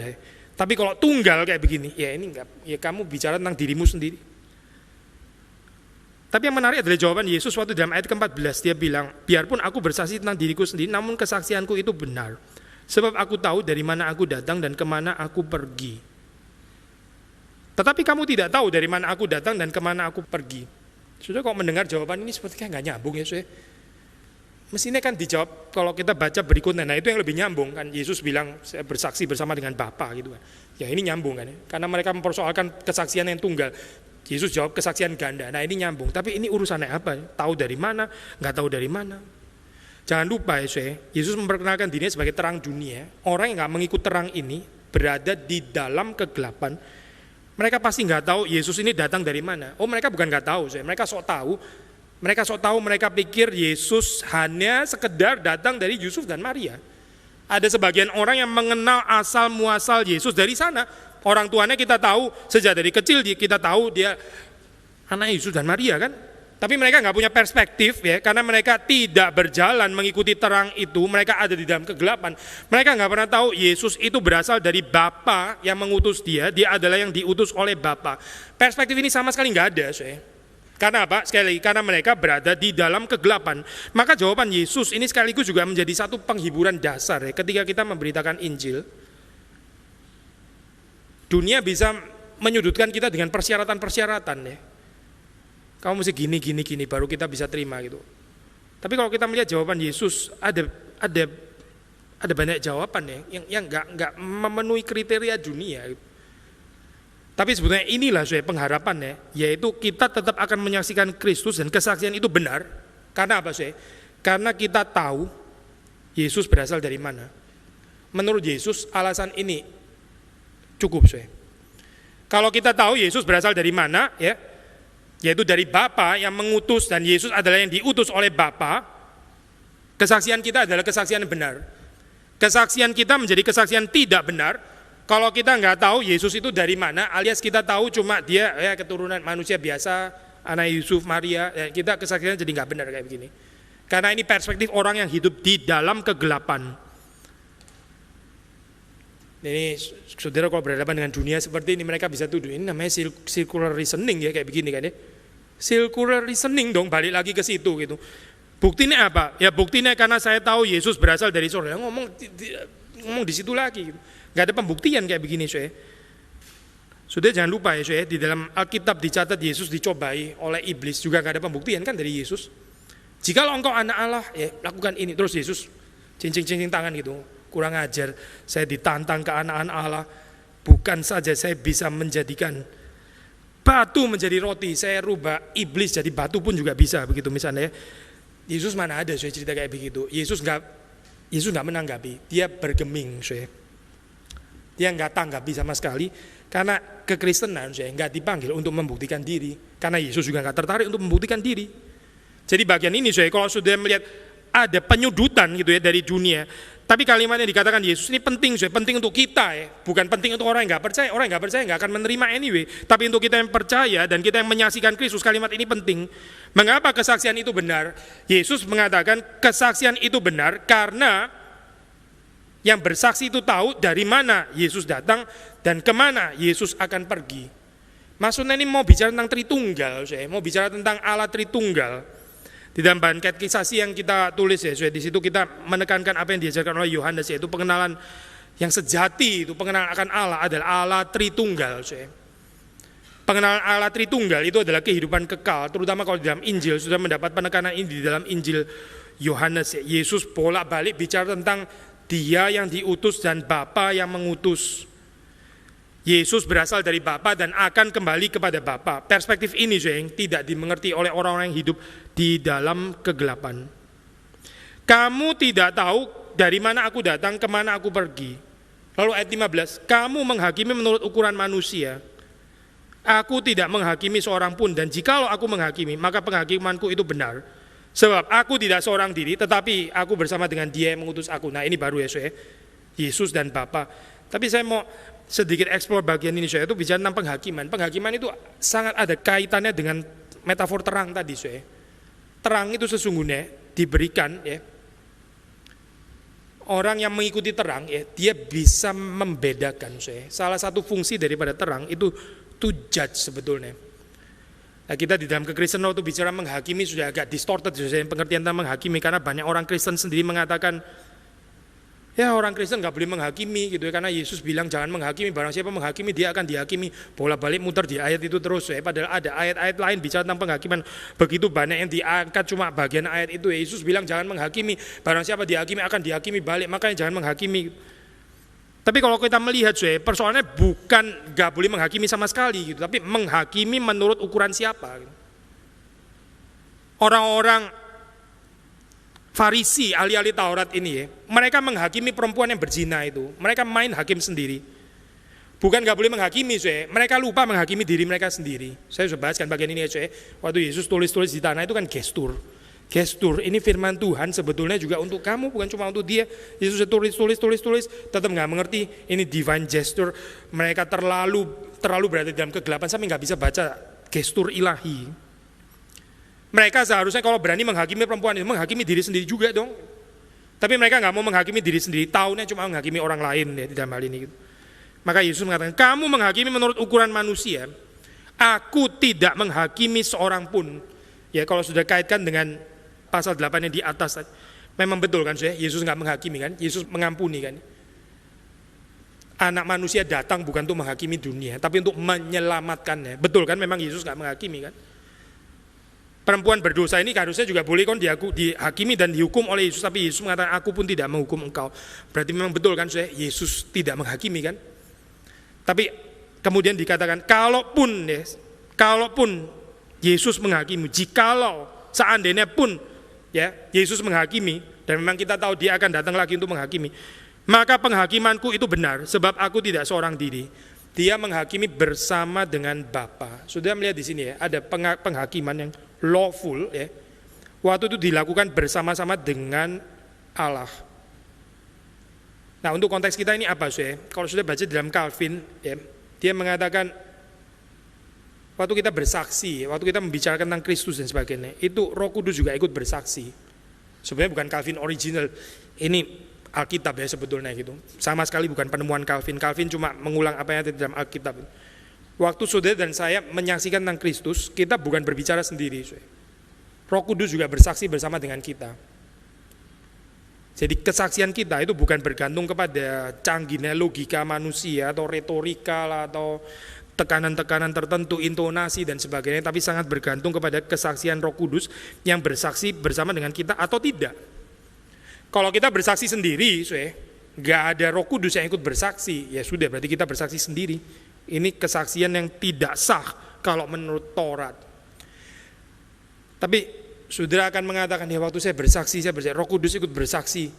Tapi kalau tunggal kayak begini, ya ini enggak, ya kamu bicara tentang dirimu sendiri. Tapi yang menarik adalah jawaban Yesus waktu dalam ayat ke-14, dia bilang, biarpun aku bersaksi tentang diriku sendiri, namun kesaksianku itu benar. Sebab aku tahu dari mana aku datang dan kemana aku pergi. Tetapi kamu tidak tahu dari mana aku datang dan kemana aku pergi. Sudah kok mendengar jawaban ini sepertinya nggak nyambung ya Mestinya kan dijawab kalau kita baca berikutnya. Nah itu yang lebih nyambung kan. Yesus bilang saya bersaksi bersama dengan Bapa gitu kan. Ya ini nyambung kan. Karena mereka mempersoalkan kesaksian yang tunggal. Yesus jawab kesaksian ganda. Nah ini nyambung. Tapi ini urusannya apa? Tahu dari mana? Nggak tahu dari mana. Jangan lupa ya Yesus memperkenalkan dirinya sebagai terang dunia. Orang yang nggak mengikut terang ini berada di dalam kegelapan. Mereka pasti nggak tahu Yesus ini datang dari mana. Oh mereka bukan nggak tahu. Mereka sok tahu. Mereka sok tahu, mereka pikir Yesus hanya sekedar datang dari Yusuf dan Maria. Ada sebagian orang yang mengenal asal muasal Yesus dari sana. Orang tuanya kita tahu, sejak dari kecil kita tahu dia anak Yusuf dan Maria kan. Tapi mereka nggak punya perspektif ya, karena mereka tidak berjalan mengikuti terang itu, mereka ada di dalam kegelapan. Mereka nggak pernah tahu Yesus itu berasal dari Bapa yang mengutus dia adalah yang diutus oleh Bapa. Perspektif ini sama sekali nggak ada, saya. Karena apa? Sekali lagi, karena mereka berada di dalam kegelapan. Maka jawaban Yesus ini sekaligus juga menjadi satu penghiburan dasar ya, ketika kita memberitakan Injil. Dunia bisa menyudutkan kita dengan persyaratan-persyaratan ya. Kamu mesti gini baru kita bisa terima gitu. Tapi kalau kita melihat jawaban Yesus, ada banyak jawaban ya yang nggak memenuhi kriteria dunia. Gitu. Tapi sebetulnya inilah saya pengharapan ya, yaitu kita tetap akan menyaksikan Kristus dan kesaksian itu benar. Karena apa saya? Karena kita tahu Yesus berasal dari mana. Menurut Yesus alasan ini cukup saya. Kalau kita tahu Yesus berasal dari mana ya, yaitu dari Bapa yang mengutus dan Yesus adalah yang diutus oleh Bapa, kesaksian kita adalah kesaksian benar. Kesaksian kita menjadi kesaksian tidak benar kalau kita nggak tahu Yesus itu dari mana, alias kita tahu cuma dia ya keturunan manusia biasa, anak Yusuf, Maria, ya, kita kesaksian jadi nggak benar kayak begini. Karena ini perspektif orang yang hidup di dalam kegelapan. Ini saudara kalau berhadapan dengan dunia seperti ini, mereka bisa tuduh ini namanya circular reasoning ya, kayak begini kan ya. Circular reasoning dong, balik lagi ke situ gitu. Buktinya apa? Ya buktinya karena saya tahu Yesus berasal dari surga. Ngomong di situ lagi gitu. Gak ada pembuktian kayak begini saya. Sudah jangan lupa ya saya, di dalam Alkitab dicatat Yesus dicobai oleh iblis, juga gak ada pembuktian kan dari Yesus. Jikalau engkau anak Allah ya lakukan ini. Terus Yesus cincing-cincing tangan gitu. Kurang ajar, saya ditantang ke anak-anak Allah. Bukan saja saya bisa menjadikan batu menjadi roti, saya rubah iblis jadi batu pun juga bisa begitu misalnya. Yesus mana ada saya cerita kayak begitu. Yesus nggak menanggapi, dia bergeming saya. Dia nggak tanggapi sama sekali karena kekristenan saya nggak dipanggil untuk membuktikan diri. Karena Yesus juga nggak tertarik untuk membuktikan diri. Jadi bagian ini saya kalau sudah melihat ada penyudutan gitu ya dari dunia. Tapi kalimat yang dikatakan Yesus ini penting, penting untuk kita ya, bukan penting untuk orang yang nggak percaya. Orang yang nggak percaya nggak akan menerima anyway. Tapi untuk kita yang percaya dan kita yang menyaksikan Kristus, kalimat ini penting. Mengapa kesaksian itu benar? Yesus mengatakan kesaksian itu benar karena yang bersaksi itu tahu dari mana Yesus datang dan kemana Yesus akan pergi. Maksudnya ini mau bicara tentang Tritunggal, saya mau bicara tentang Allah Tritunggal. Di dalam bahan katekisasi yang kita tulis ya, di situ kita menekankan apa yang diajarkan oleh Yohanes, yaitu pengenalan yang sejati, itu pengenalan akan Allah adalah Allah Tritunggal. Pengenalan Allah Tritunggal itu adalah kehidupan kekal, terutama kalau di dalam Injil sudah mendapat penekanan ini di dalam Injil Yohanes. Yesus bolak-balik bicara tentang Dia yang diutus dan Bapa yang mengutus. Yesus berasal dari Bapa dan akan kembali kepada Bapa. Perspektif ini yang tidak dimengerti oleh orang-orang yang hidup di dalam kegelapan. Kamu tidak tahu dari mana aku datang, kemana aku pergi. Lalu ayat 15, kamu menghakimi menurut ukuran manusia. Aku tidak menghakimi seorang pun, dan jikalau aku menghakimi, maka penghakimanku itu benar. Sebab aku tidak seorang diri, tetapi aku bersama dengan Dia yang mengutus aku. Nah ini baru ya Yesus dan Bapa. Tapi saya mau sedikit eksplor bagian ini itu bicara tentang penghakiman. Penghakiman itu sangat ada kaitannya dengan metafor terang tadi Terang itu sesungguhnya diberikan ya. Orang yang mengikuti terang ya, dia bisa membedakan Salah satu fungsi daripada terang itu to judge sebetulnya. Nah, kita di dalam kekristenan itu bicara menghakimi sudah agak distorted pengertian tentang menghakimi, karena banyak orang Kristen sendiri mengatakan ya orang Kristen nggak boleh menghakimi gitu ya, karena Yesus bilang jangan menghakimi, barang siapa menghakimi dia akan dihakimi. Bolak-balik muter di ayat itu terus padahal ada ayat-ayat lain bicara tentang penghakiman. Begitu banyak yang diangkat cuma bagian ayat itu. Yesus bilang jangan menghakimi, barang siapa dihakimi akan dihakimi balik, makanya jangan menghakimi. Tapi kalau kita melihat persoalannya bukan nggak boleh menghakimi sama sekali gitu, tapi menghakimi menurut ukuran siapa gitu. Orang-orang Farisi, ahli-ahli Taurat ini mereka menghakimi perempuan yang berzina itu. Mereka main hakim sendiri. Bukan nggak boleh menghakimi, mereka lupa menghakimi diri mereka sendiri. Saya sudah bahaskan bagian ini ya, waktu Yesus tulis-tulis di tanah itu kan gestur. Gestur, ini firman Tuhan sebetulnya juga untuk kamu, bukan cuma untuk dia. Yesus tulis, tetap nggak mengerti. Ini divine gesture. Mereka terlalu berada dalam kegelapan sampai nggak bisa baca gestur ilahi. Mereka seharusnya kalau berani menghakimi perempuan itu menghakimi diri sendiri juga dong. Tapi mereka nggak mau menghakimi diri sendiri, taunya cuma menghakimi orang lain ya di dalam hal ini. Gitu. Maka Yesus mengatakan, kamu menghakimi menurut ukuran manusia, aku tidak menghakimi seorang pun. Ya kalau sudah kaitkan dengan pasal 8 yang di atas, memang betul kan Yesus nggak menghakimi kan, Yesus mengampuni kan. Anak manusia datang bukan untuk menghakimi dunia, tapi untuk menyelamatkannya. Betul kan, memang Yesus nggak menghakimi kan. Perempuan berdosa ini harusnya juga boleh kan dihakimi dan dihukum oleh Yesus, tapi Yesus mengatakan aku pun tidak menghukum engkau. Berarti memang betul kan Yesus tidak menghakimi kan. Tapi kemudian dikatakan kalaupun Yesus menghakimi, jikalau seandainya pun ya Yesus menghakimi, dan memang kita tahu dia akan datang lagi untuk menghakimi, maka penghakimanku itu benar, sebab aku tidak seorang diri. Dia menghakimi bersama dengan Bapa. Sudah melihat di sini ya, ada penghakiman yang lawful ya. Waktu itu dilakukan bersama-sama dengan Allah. Nah, untuk konteks kita ini apa sih? Kalau sudah baca dalam Calvin ya, dia mengatakan waktu kita bersaksi, waktu kita membicarakan tentang Kristus dan sebagainya, itu Roh Kudus juga ikut bersaksi. Sebenarnya bukan Calvin original. Ini Alkitab ya sebetulnya gitu. Sama sekali bukan penemuan Calvin. Calvin cuma mengulang apa yang ada di dalam Alkitab. Waktu saudara dan saya menyaksikan tentang Kristus, kita bukan berbicara sendiri. Roh Kudus juga bersaksi bersama dengan kita. Jadi kesaksian kita itu bukan bergantung kepada canggihnya logika manusia atau retorika lah, atau tekanan-tekanan tertentu, intonasi dan sebagainya, tapi sangat bergantung kepada kesaksian Roh Kudus yang bersaksi bersama dengan kita atau tidak. Kalau kita bersaksi sendiri, nggak ada Roh Kudus yang ikut bersaksi, ya sudah berarti kita bersaksi sendiri. Ini kesaksian yang tidak sah kalau menurut Taurat. Tapi saudara akan mengatakan, ya waktu saya bersaksi, Roh Kudus ikut bersaksi.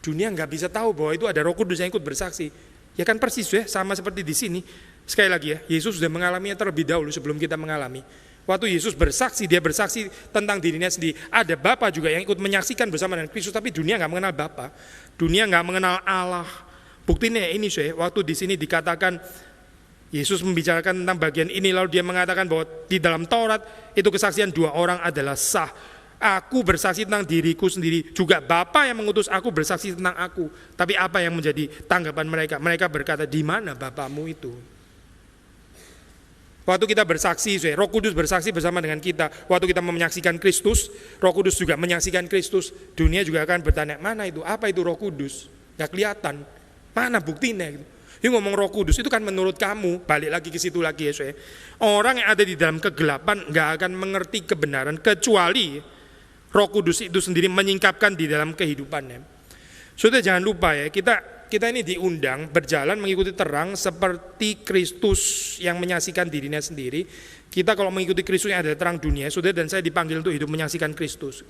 Dunia nggak bisa tahu bahwa itu ada Roh Kudus yang ikut bersaksi. Ya kan persis ya, sama seperti di sini. Sekali lagi ya, Yesus sudah mengalaminya terlebih dahulu sebelum kita mengalami. Waktu Yesus bersaksi, dia bersaksi tentang dirinya sendiri. Ada Bapa juga yang ikut menyaksikan bersama dengan Kristus, tapi dunia nggak mengenal Bapa. Dunia nggak mengenal Allah. Buktinya ini waktu di sini dikatakan Yesus membicarakan tentang bagian ini, lalu dia mengatakan bahwa di dalam Taurat itu kesaksian dua orang adalah sah. Aku bersaksi tentang diriku sendiri, juga Bapa yang mengutus aku bersaksi tentang aku. Tapi apa yang menjadi tanggapan mereka? Mereka berkata, di mana Bapamu itu? Waktu kita bersaksi, Roh Kudus bersaksi bersama dengan kita. Waktu kita menyaksikan Kristus, Roh Kudus juga menyaksikan Kristus. Dunia juga akan bertanya, mana itu? Apa itu Roh Kudus? Gak kelihatan. Mana buktinya? Ini ngomong Roh Kudus itu kan menurut kamu. Balik lagi ke situ lagi ya. Orang yang ada di dalam kegelapan gak akan mengerti kebenaran kecuali Roh Kudus itu sendiri menyingkapkan di dalam kehidupannya. Sudah jangan lupa ya, kita ini diundang berjalan mengikuti terang seperti Kristus yang menyaksikan dirinya sendiri. Kita kalau mengikuti Kristus yang ada terang dunia, saudara dan saya dipanggil untuk hidup menyaksikan Kristus.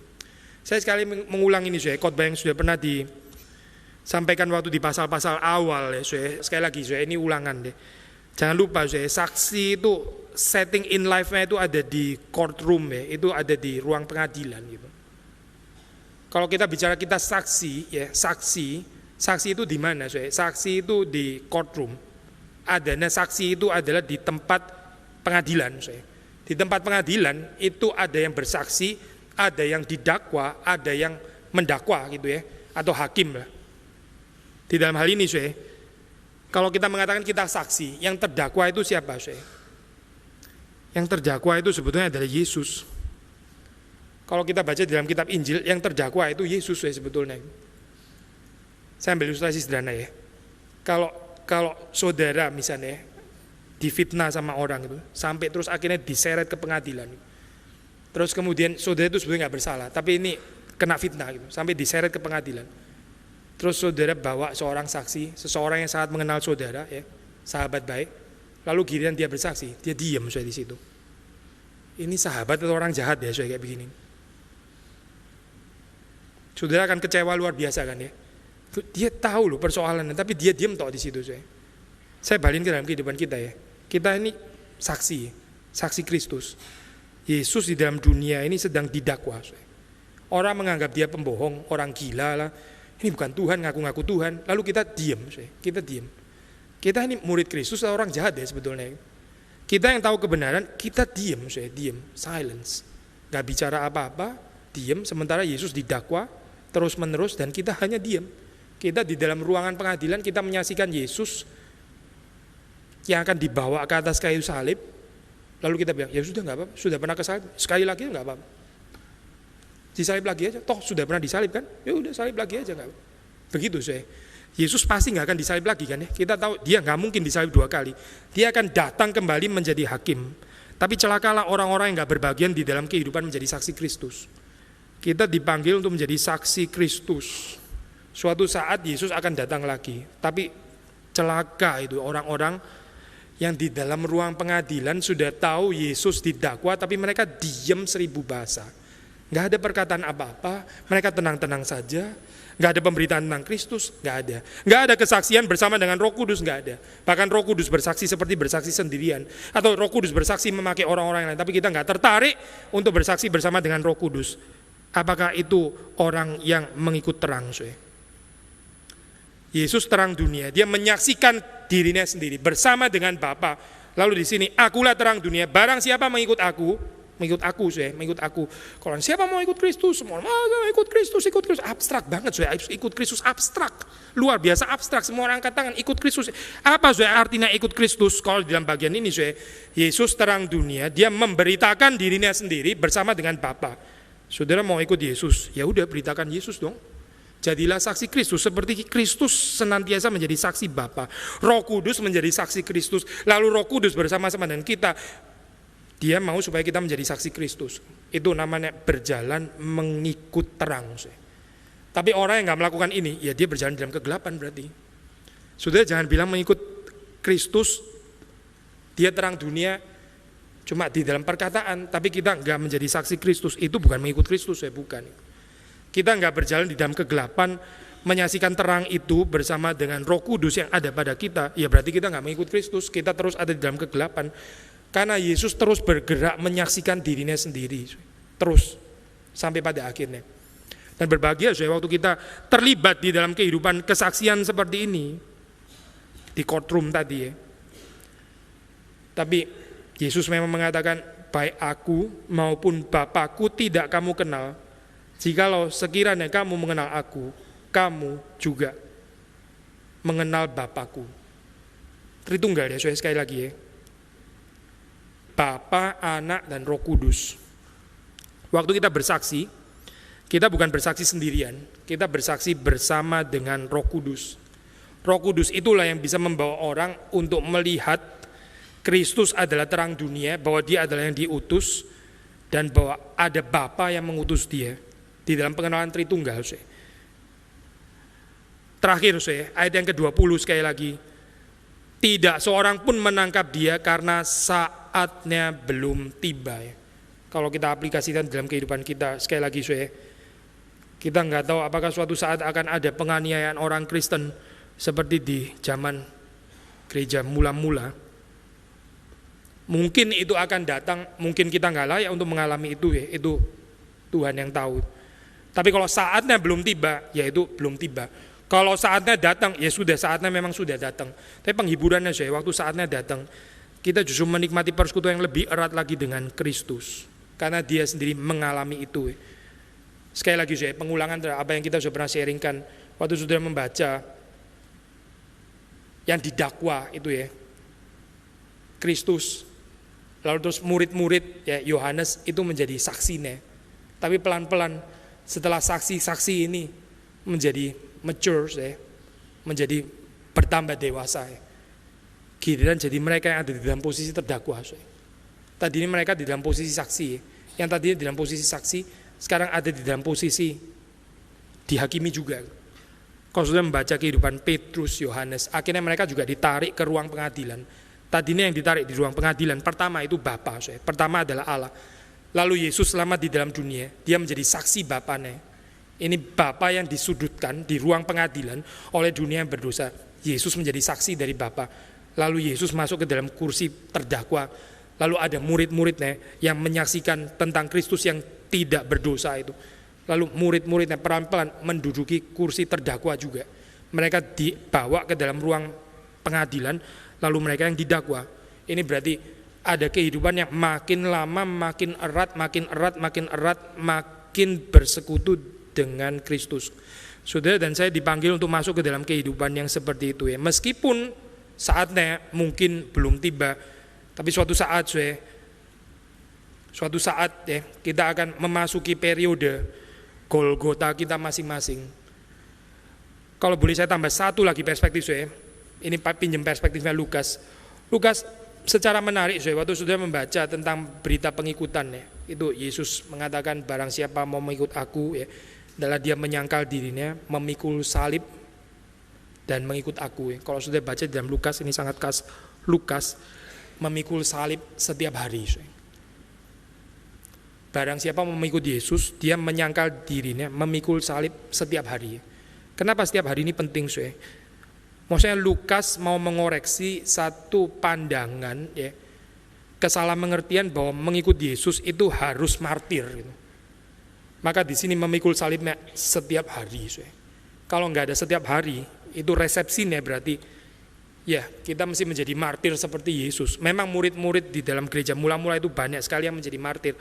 Saya sekali mengulang ini, khotbah yang sudah pernah disampaikan waktu di pasal-pasal awal ya, sekali lagi ini ulangan deh. Jangan lupa saksi itu setting in life-nya itu ada di courtroom ya, itu ada di ruang pengadilan gitu. Kalau kita bicara kita saksi ya, saksi itu di mana? Saksi itu di courtroom. Adanya saksi itu adalah di tempat pengadilan. Di tempat pengadilan itu ada yang bersaksi, ada yang didakwa, ada yang mendakwa gitu ya, atau hakim lah. Di dalam hal ini kalau kita mengatakan kita saksi, yang terdakwa itu siapa? Yang terdakwa itu sebetulnya adalah Yesus. Kalau kita baca di dalam kitab Injil, yang terdakwa itu Yesus sebetulnya. Saya ambil ilustrasi sederhana ya. Kalau saudara misalnya difitnah sama orang itu, sampai terus akhirnya diseret ke pengadilan. Terus kemudian saudara itu sebenarnya nggak bersalah, tapi ini kena fitnah gitu, sampai diseret ke pengadilan. Terus saudara bawa seorang saksi, seseorang yang sangat mengenal saudara ya, sahabat baik. Lalu giliran dia bersaksi, dia diam di situ. Ini sahabat atau orang jahat ya kayak begini. Saudara akan kecewa luar biasa kan ya. Dia tahu loh persoalannya, tapi dia diam toh di situ Saya balikin ke dalam kehidupan kita ya. Kita ini saksi Kristus. Yesus di dalam dunia ini sedang didakwa. Orang menganggap dia pembohong, orang gila lah. Ini bukan Tuhan, ngaku-ngaku Tuhan. Lalu kita diam. Kita ini murid Kristus atau orang jahat ya sebetulnya. Kita yang tahu kebenaran, kita diam, silence. Gak bicara apa-apa, diam. Sementara Yesus didakwa terus-menerus dan kita hanya diam. Kita di dalam ruangan pengadilan, kita menyaksikan Yesus yang akan dibawa ke atas kayu salib. Lalu kita bilang, ya sudah gak apa-apa, sudah pernah ke salib, sekali lagi gak apa-apa. Disalib lagi aja, toh sudah pernah disalib kan? Ya udah salib lagi aja gak apa-apa. Begitu saya. Yesus pasti gak akan disalib lagi kan ya. Kita tahu dia gak mungkin disalib 2 kali. Dia akan datang kembali menjadi hakim. Tapi celakalah orang-orang yang gak berbagian di dalam kehidupan menjadi saksi Kristus. Kita dipanggil untuk menjadi saksi Kristus. Suatu saat Yesus akan datang lagi. Tapi celaka itu orang-orang yang di dalam ruang pengadilan sudah tahu Yesus didakwa, tapi mereka diam 1000 bahasa. Gak ada perkataan apa-apa, mereka tenang-tenang saja. Gak ada pemberitaan tentang Kristus, gak ada. Gak ada kesaksian bersama dengan Roh Kudus, gak ada. Bahkan Roh Kudus bersaksi seperti bersaksi sendirian. Atau Roh Kudus bersaksi memakai orang-orang yang lain. Tapi kita gak tertarik untuk bersaksi bersama dengan Roh Kudus. Apakah itu orang yang mengikut terang? Yesus terang dunia, dia menyaksikan dirinya sendiri bersama dengan Bapa. Lalu di sini, akulah terang dunia, barang siapa mengikut aku. Kalau siapa mau ikut Kristus, semua ikut Kristus. Abstrak banget, ikut Kristus abstrak. Luar biasa abstrak, semua orang angkat tangan, ikut Kristus. Apa artinya ikut Kristus? Kalau dalam bagian ini, Yesus terang dunia, dia memberitakan dirinya sendiri bersama dengan Bapa. Saudara mau ikut Yesus, ya udah beritakan Yesus dong. Jadilah saksi Kristus, seperti Kristus senantiasa menjadi saksi Bapa. Roh Kudus menjadi saksi Kristus, lalu Roh Kudus bersama-sama dengan kita. Dia mau supaya kita menjadi saksi Kristus. Itu namanya berjalan mengikut terang. Tapi orang yang gak melakukan ini, ya dia berjalan dalam kegelapan berarti. Saudara jangan bilang mengikut Kristus, dia terang dunia cuma di dalam perkataan, tapi kita gak menjadi saksi Kristus. Itu bukan mengikut Kristus, bukan. Kita gak berjalan di dalam kegelapan, menyaksikan terang itu bersama dengan Roh Kudus yang ada pada kita, ya berarti kita gak mengikut Kristus, kita terus ada di dalam kegelapan. Karena Yesus terus bergerak menyaksikan dirinya sendiri. Terus. Sampai pada akhirnya. Dan berbahagia waktu kita terlibat di dalam kehidupan kesaksian seperti ini. Di courtroom tadi ya. Tapi Yesus memang mengatakan, baik aku maupun Bapakku tidak kamu kenal. Jikalau sekiranya kamu mengenal aku, kamu juga mengenal Bapakku. Tritunggal ya, sekali lagi ya. Bapa, Anak, dan Roh Kudus. Waktu kita bersaksi, kita bukan bersaksi sendirian, kita bersaksi bersama dengan Roh Kudus. Roh Kudus itulah yang bisa membawa orang untuk melihat Kristus adalah terang dunia, bahwa dia adalah yang diutus, dan bahwa ada Bapa yang mengutus dia. Di dalam pengenalan Tritunggal. Terakhir ayat yang ke-20 sekali lagi. Tidak seorang pun menangkap dia karena saatnya belum tiba. Kalau kita aplikasikan dalam kehidupan kita, sekali lagi kita nggak tahu apakah suatu saat akan ada penganiayaan orang Kristen seperti di zaman gereja mula-mula. Mungkin itu akan datang, mungkin kita nggak layak untuk mengalami itu itu Tuhan yang tahu. Tapi kalau saatnya belum tiba, ya itu belum tiba. Kalau saatnya datang, ya sudah, saatnya memang sudah datang. Tapi penghiburannya waktu saatnya datang, kita justru menikmati persekutuan yang lebih erat lagi dengan Kristus. Karena dia sendiri mengalami itu. Sekali lagi pengulangan apa yang kita sudah pernah sharingkan. Waktu sudah membaca yang didakwa itu Kristus. Lalu terus murid-murid Yohanes itu menjadi saksinya. Tapi pelan-pelan setelah saksi-saksi ini menjadi mature, menjadi bertambah dewasa. Giliran jadi mereka yang ada di dalam posisi terdakwa. Tadi ini mereka di dalam posisi saksi, yang tadinya di dalam posisi saksi, sekarang ada di dalam posisi dihakimi juga. Kalau sudah membaca kehidupan Petrus, Yohanes, akhirnya mereka juga ditarik ke ruang pengadilan. Tadinya yang ditarik di ruang pengadilan, pertama itu Bapa, pertama adalah Allah. Lalu Yesus selama di dalam dunia, dia menjadi saksi Bapanya. Ini Bapa yang disudutkan di ruang pengadilan oleh dunia yang berdosa. Yesus menjadi saksi dari Bapa. Lalu Yesus masuk ke dalam kursi terdakwa. Lalu ada murid-muridnya yang menyaksikan tentang Kristus yang tidak berdosa itu. Lalu murid-muridnya pelan-pelan menduduki kursi terdakwa juga. Mereka dibawa ke dalam ruang pengadilan, lalu mereka yang didakwa. Ini berarti ada kehidupan yang makin lama makin erat, makin bersekutu dengan Kristus. Saudara dan saya dipanggil untuk masuk ke dalam kehidupan yang seperti itu ya. Meskipun saatnya mungkin belum tiba, tapi suatu saat ya kita akan memasuki periode Golgota kita masing-masing. Kalau boleh saya tambah satu lagi perspektif saya, ini pinjam perspektifnya Lukas. Lukas secara menarik waktu sudah membaca tentang berita pengikutan ya, itu Yesus mengatakan barang siapa mau mengikut aku ya, adalah dia menyangkal dirinya, memikul salib dan mengikut aku ya. Kalau sudah baca dalam Lukas, ini sangat khas Lukas, memikul salib setiap hari. Barang siapa mau mengikut Yesus, dia menyangkal dirinya, memikul salib setiap hari. Kenapa setiap hari ini penting? Maksudnya Lukas mau mengoreksi satu pandangan ya, kesalahan pengertian bahwa mengikut Yesus itu harus martir gitu. Maka di sini memikul salibnya setiap hari. Kalau nggak ada setiap hari, itu resepsinya berarti ya kita mesti menjadi martir seperti Yesus. Memang murid-murid di dalam gereja mula-mula itu banyak sekali yang menjadi martir.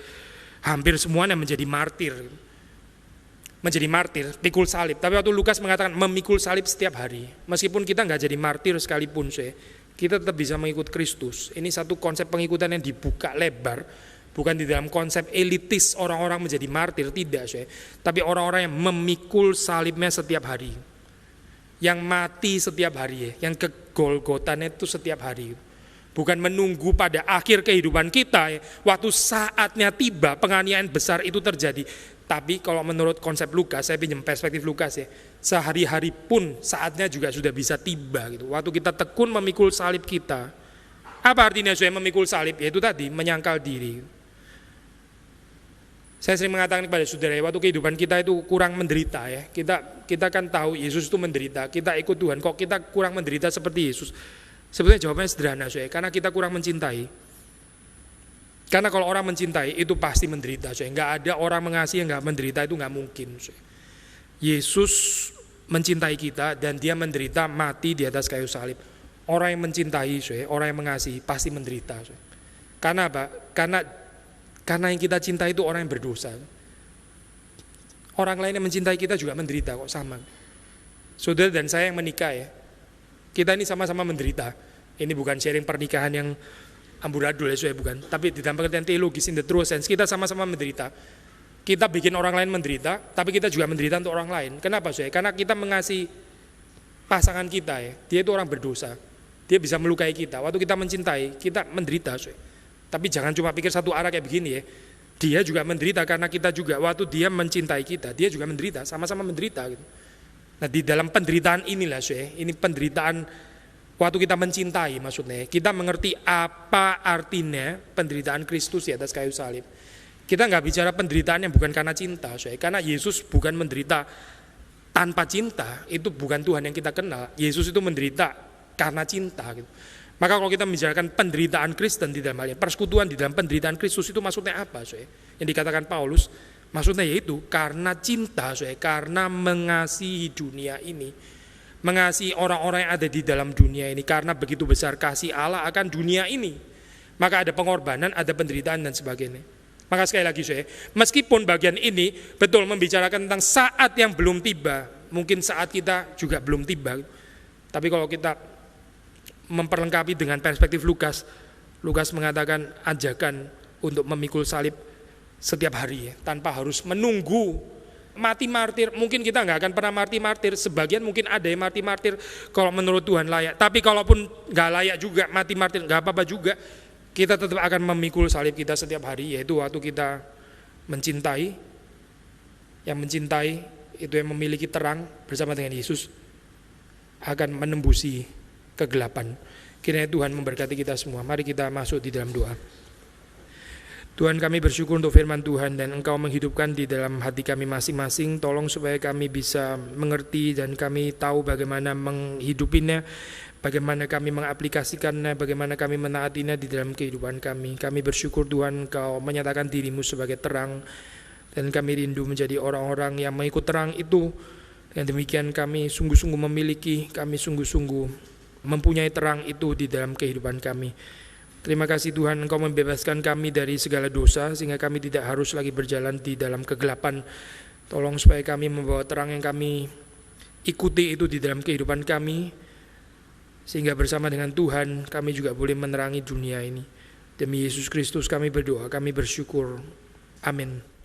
Hampir semuanya menjadi martir. Menjadi martir, pikul salib. Tapi waktu Lukas mengatakan memikul salib setiap hari, meskipun kita nggak jadi martir sekalipun, kita tetap bisa mengikut Kristus. Ini satu konsep pengikutan yang dibuka lebar, bukan di dalam konsep elitis orang-orang menjadi martir, tidak, tapi orang-orang yang memikul salibnya setiap hari, yang mati setiap hari, yang ke Golgotanya itu setiap hari. Bukan menunggu pada akhir kehidupan kita, waktu saatnya tiba penganiayaan besar itu terjadi. Tapi kalau menurut konsep Lukas, saya pinjam perspektif Lukas ya, sehari-hari pun saatnya juga sudah bisa tiba gitu. Waktu kita tekun memikul salib kita. Apa artinya saya memikul salib? Yaitu tadi menyangkal diri. Saya sering mengatakan kepada saudara, waktu kehidupan kita itu kurang menderita ya. Kita kan tahu Yesus itu menderita, kita ikut Tuhan, kok kita kurang menderita seperti Yesus? Sebetulnya jawabannya sederhana, karena kita kurang mencintai. Karena kalau orang mencintai itu pasti menderita, nggak ada orang mengasihi yang nggak menderita, itu nggak mungkin. Yesus mencintai kita dan dia menderita mati di atas kayu salib. Orang yang mencintai, orang yang mengasihi pasti menderita. Karena apa? Karena yang kita cintai itu orang yang berdosa. Orang lain yang mencintai kita juga menderita kok, sama. Saudara dan saya yang menikah ya, kita ini sama-sama menderita. Ini bukan sharing pernikahan yang amburadul ya, bukan. Tapi di dalam pengertian teologis in the true sense, kita sama-sama menderita. Kita bikin orang lain menderita, tapi kita juga menderita untuk orang lain. Kenapa? Karena kita mengasihi pasangan kita ya. Dia itu orang berdosa. Dia bisa melukai kita. Waktu kita mencintai, kita menderita. Tapi jangan cuma pikir satu arah kayak begini ya. Dia juga menderita karena kita juga. Waktu dia mencintai kita, dia juga menderita. Sama-sama menderita gitu. Nah di dalam penderitaan inilah ini penderitaan waktu kita mencintai, maksudnya kita mengerti apa artinya penderitaan Kristus di atas kayu salib. Kita nggak bicara penderitaan yang bukan karena cinta, karena Yesus bukan menderita tanpa cinta, itu bukan Tuhan yang kita kenal. Yesus itu menderita karena cinta gitu. Maka kalau kita membicarakan penderitaan Kristen di dalam hal ini, persekutuan di dalam penderitaan Kristus itu maksudnya apa? Yang dikatakan Paulus, maksudnya yaitu karena cinta, karena mengasihi dunia ini, mengasihi orang-orang yang ada di dalam dunia ini, karena begitu besar kasih Allah akan dunia ini, maka ada pengorbanan, ada penderitaan dan sebagainya. Maka sekali lagi meskipun bagian ini betul membicarakan tentang saat yang belum tiba, mungkin saat kita juga belum tiba, tapi kalau kita memperlengkapi dengan perspektif Lukas mengatakan ajakan untuk memikul salib setiap hari ya, tanpa harus menunggu mati martir. Mungkin kita nggak akan pernah mati martir, sebagian mungkin ada yang mati martir kalau menurut Tuhan layak, tapi kalaupun nggak layak juga mati martir nggak apa-apa juga, kita tetap akan memikul salib kita setiap hari, yaitu waktu kita mencintai. Yang mencintai itu yang memiliki terang bersama dengan Yesus akan menembusi kegelapan. Kiranya Tuhan memberkati kita semua. Mari kita masuk di dalam doa. Tuhan, kami bersyukur untuk firman Tuhan dan Engkau menghidupkan di dalam hati kami masing-masing. Tolong supaya kami bisa mengerti dan kami tahu bagaimana menghidupinya, bagaimana kami mengaplikasikannya, bagaimana kami menaatinya di dalam kehidupan kami. Kami bersyukur Tuhan Engkau menyatakan diri-Mu sebagai terang, dan kami rindu menjadi orang-orang yang mengikut terang itu. Dan demikian kami sungguh-sungguh memiliki, kami sungguh-sungguh mempunyai terang itu di dalam kehidupan kami. Terima kasih Tuhan, Engkau membebaskan kami dari segala dosa, sehingga kami tidak harus lagi berjalan di dalam kegelapan. Tolong supaya kami membawa terang yang kami ikuti itu di dalam kehidupan kami, sehingga bersama dengan Tuhan kami juga boleh menerangi dunia ini. Demi Yesus Kristus kami berdoa, kami bersyukur. Amin.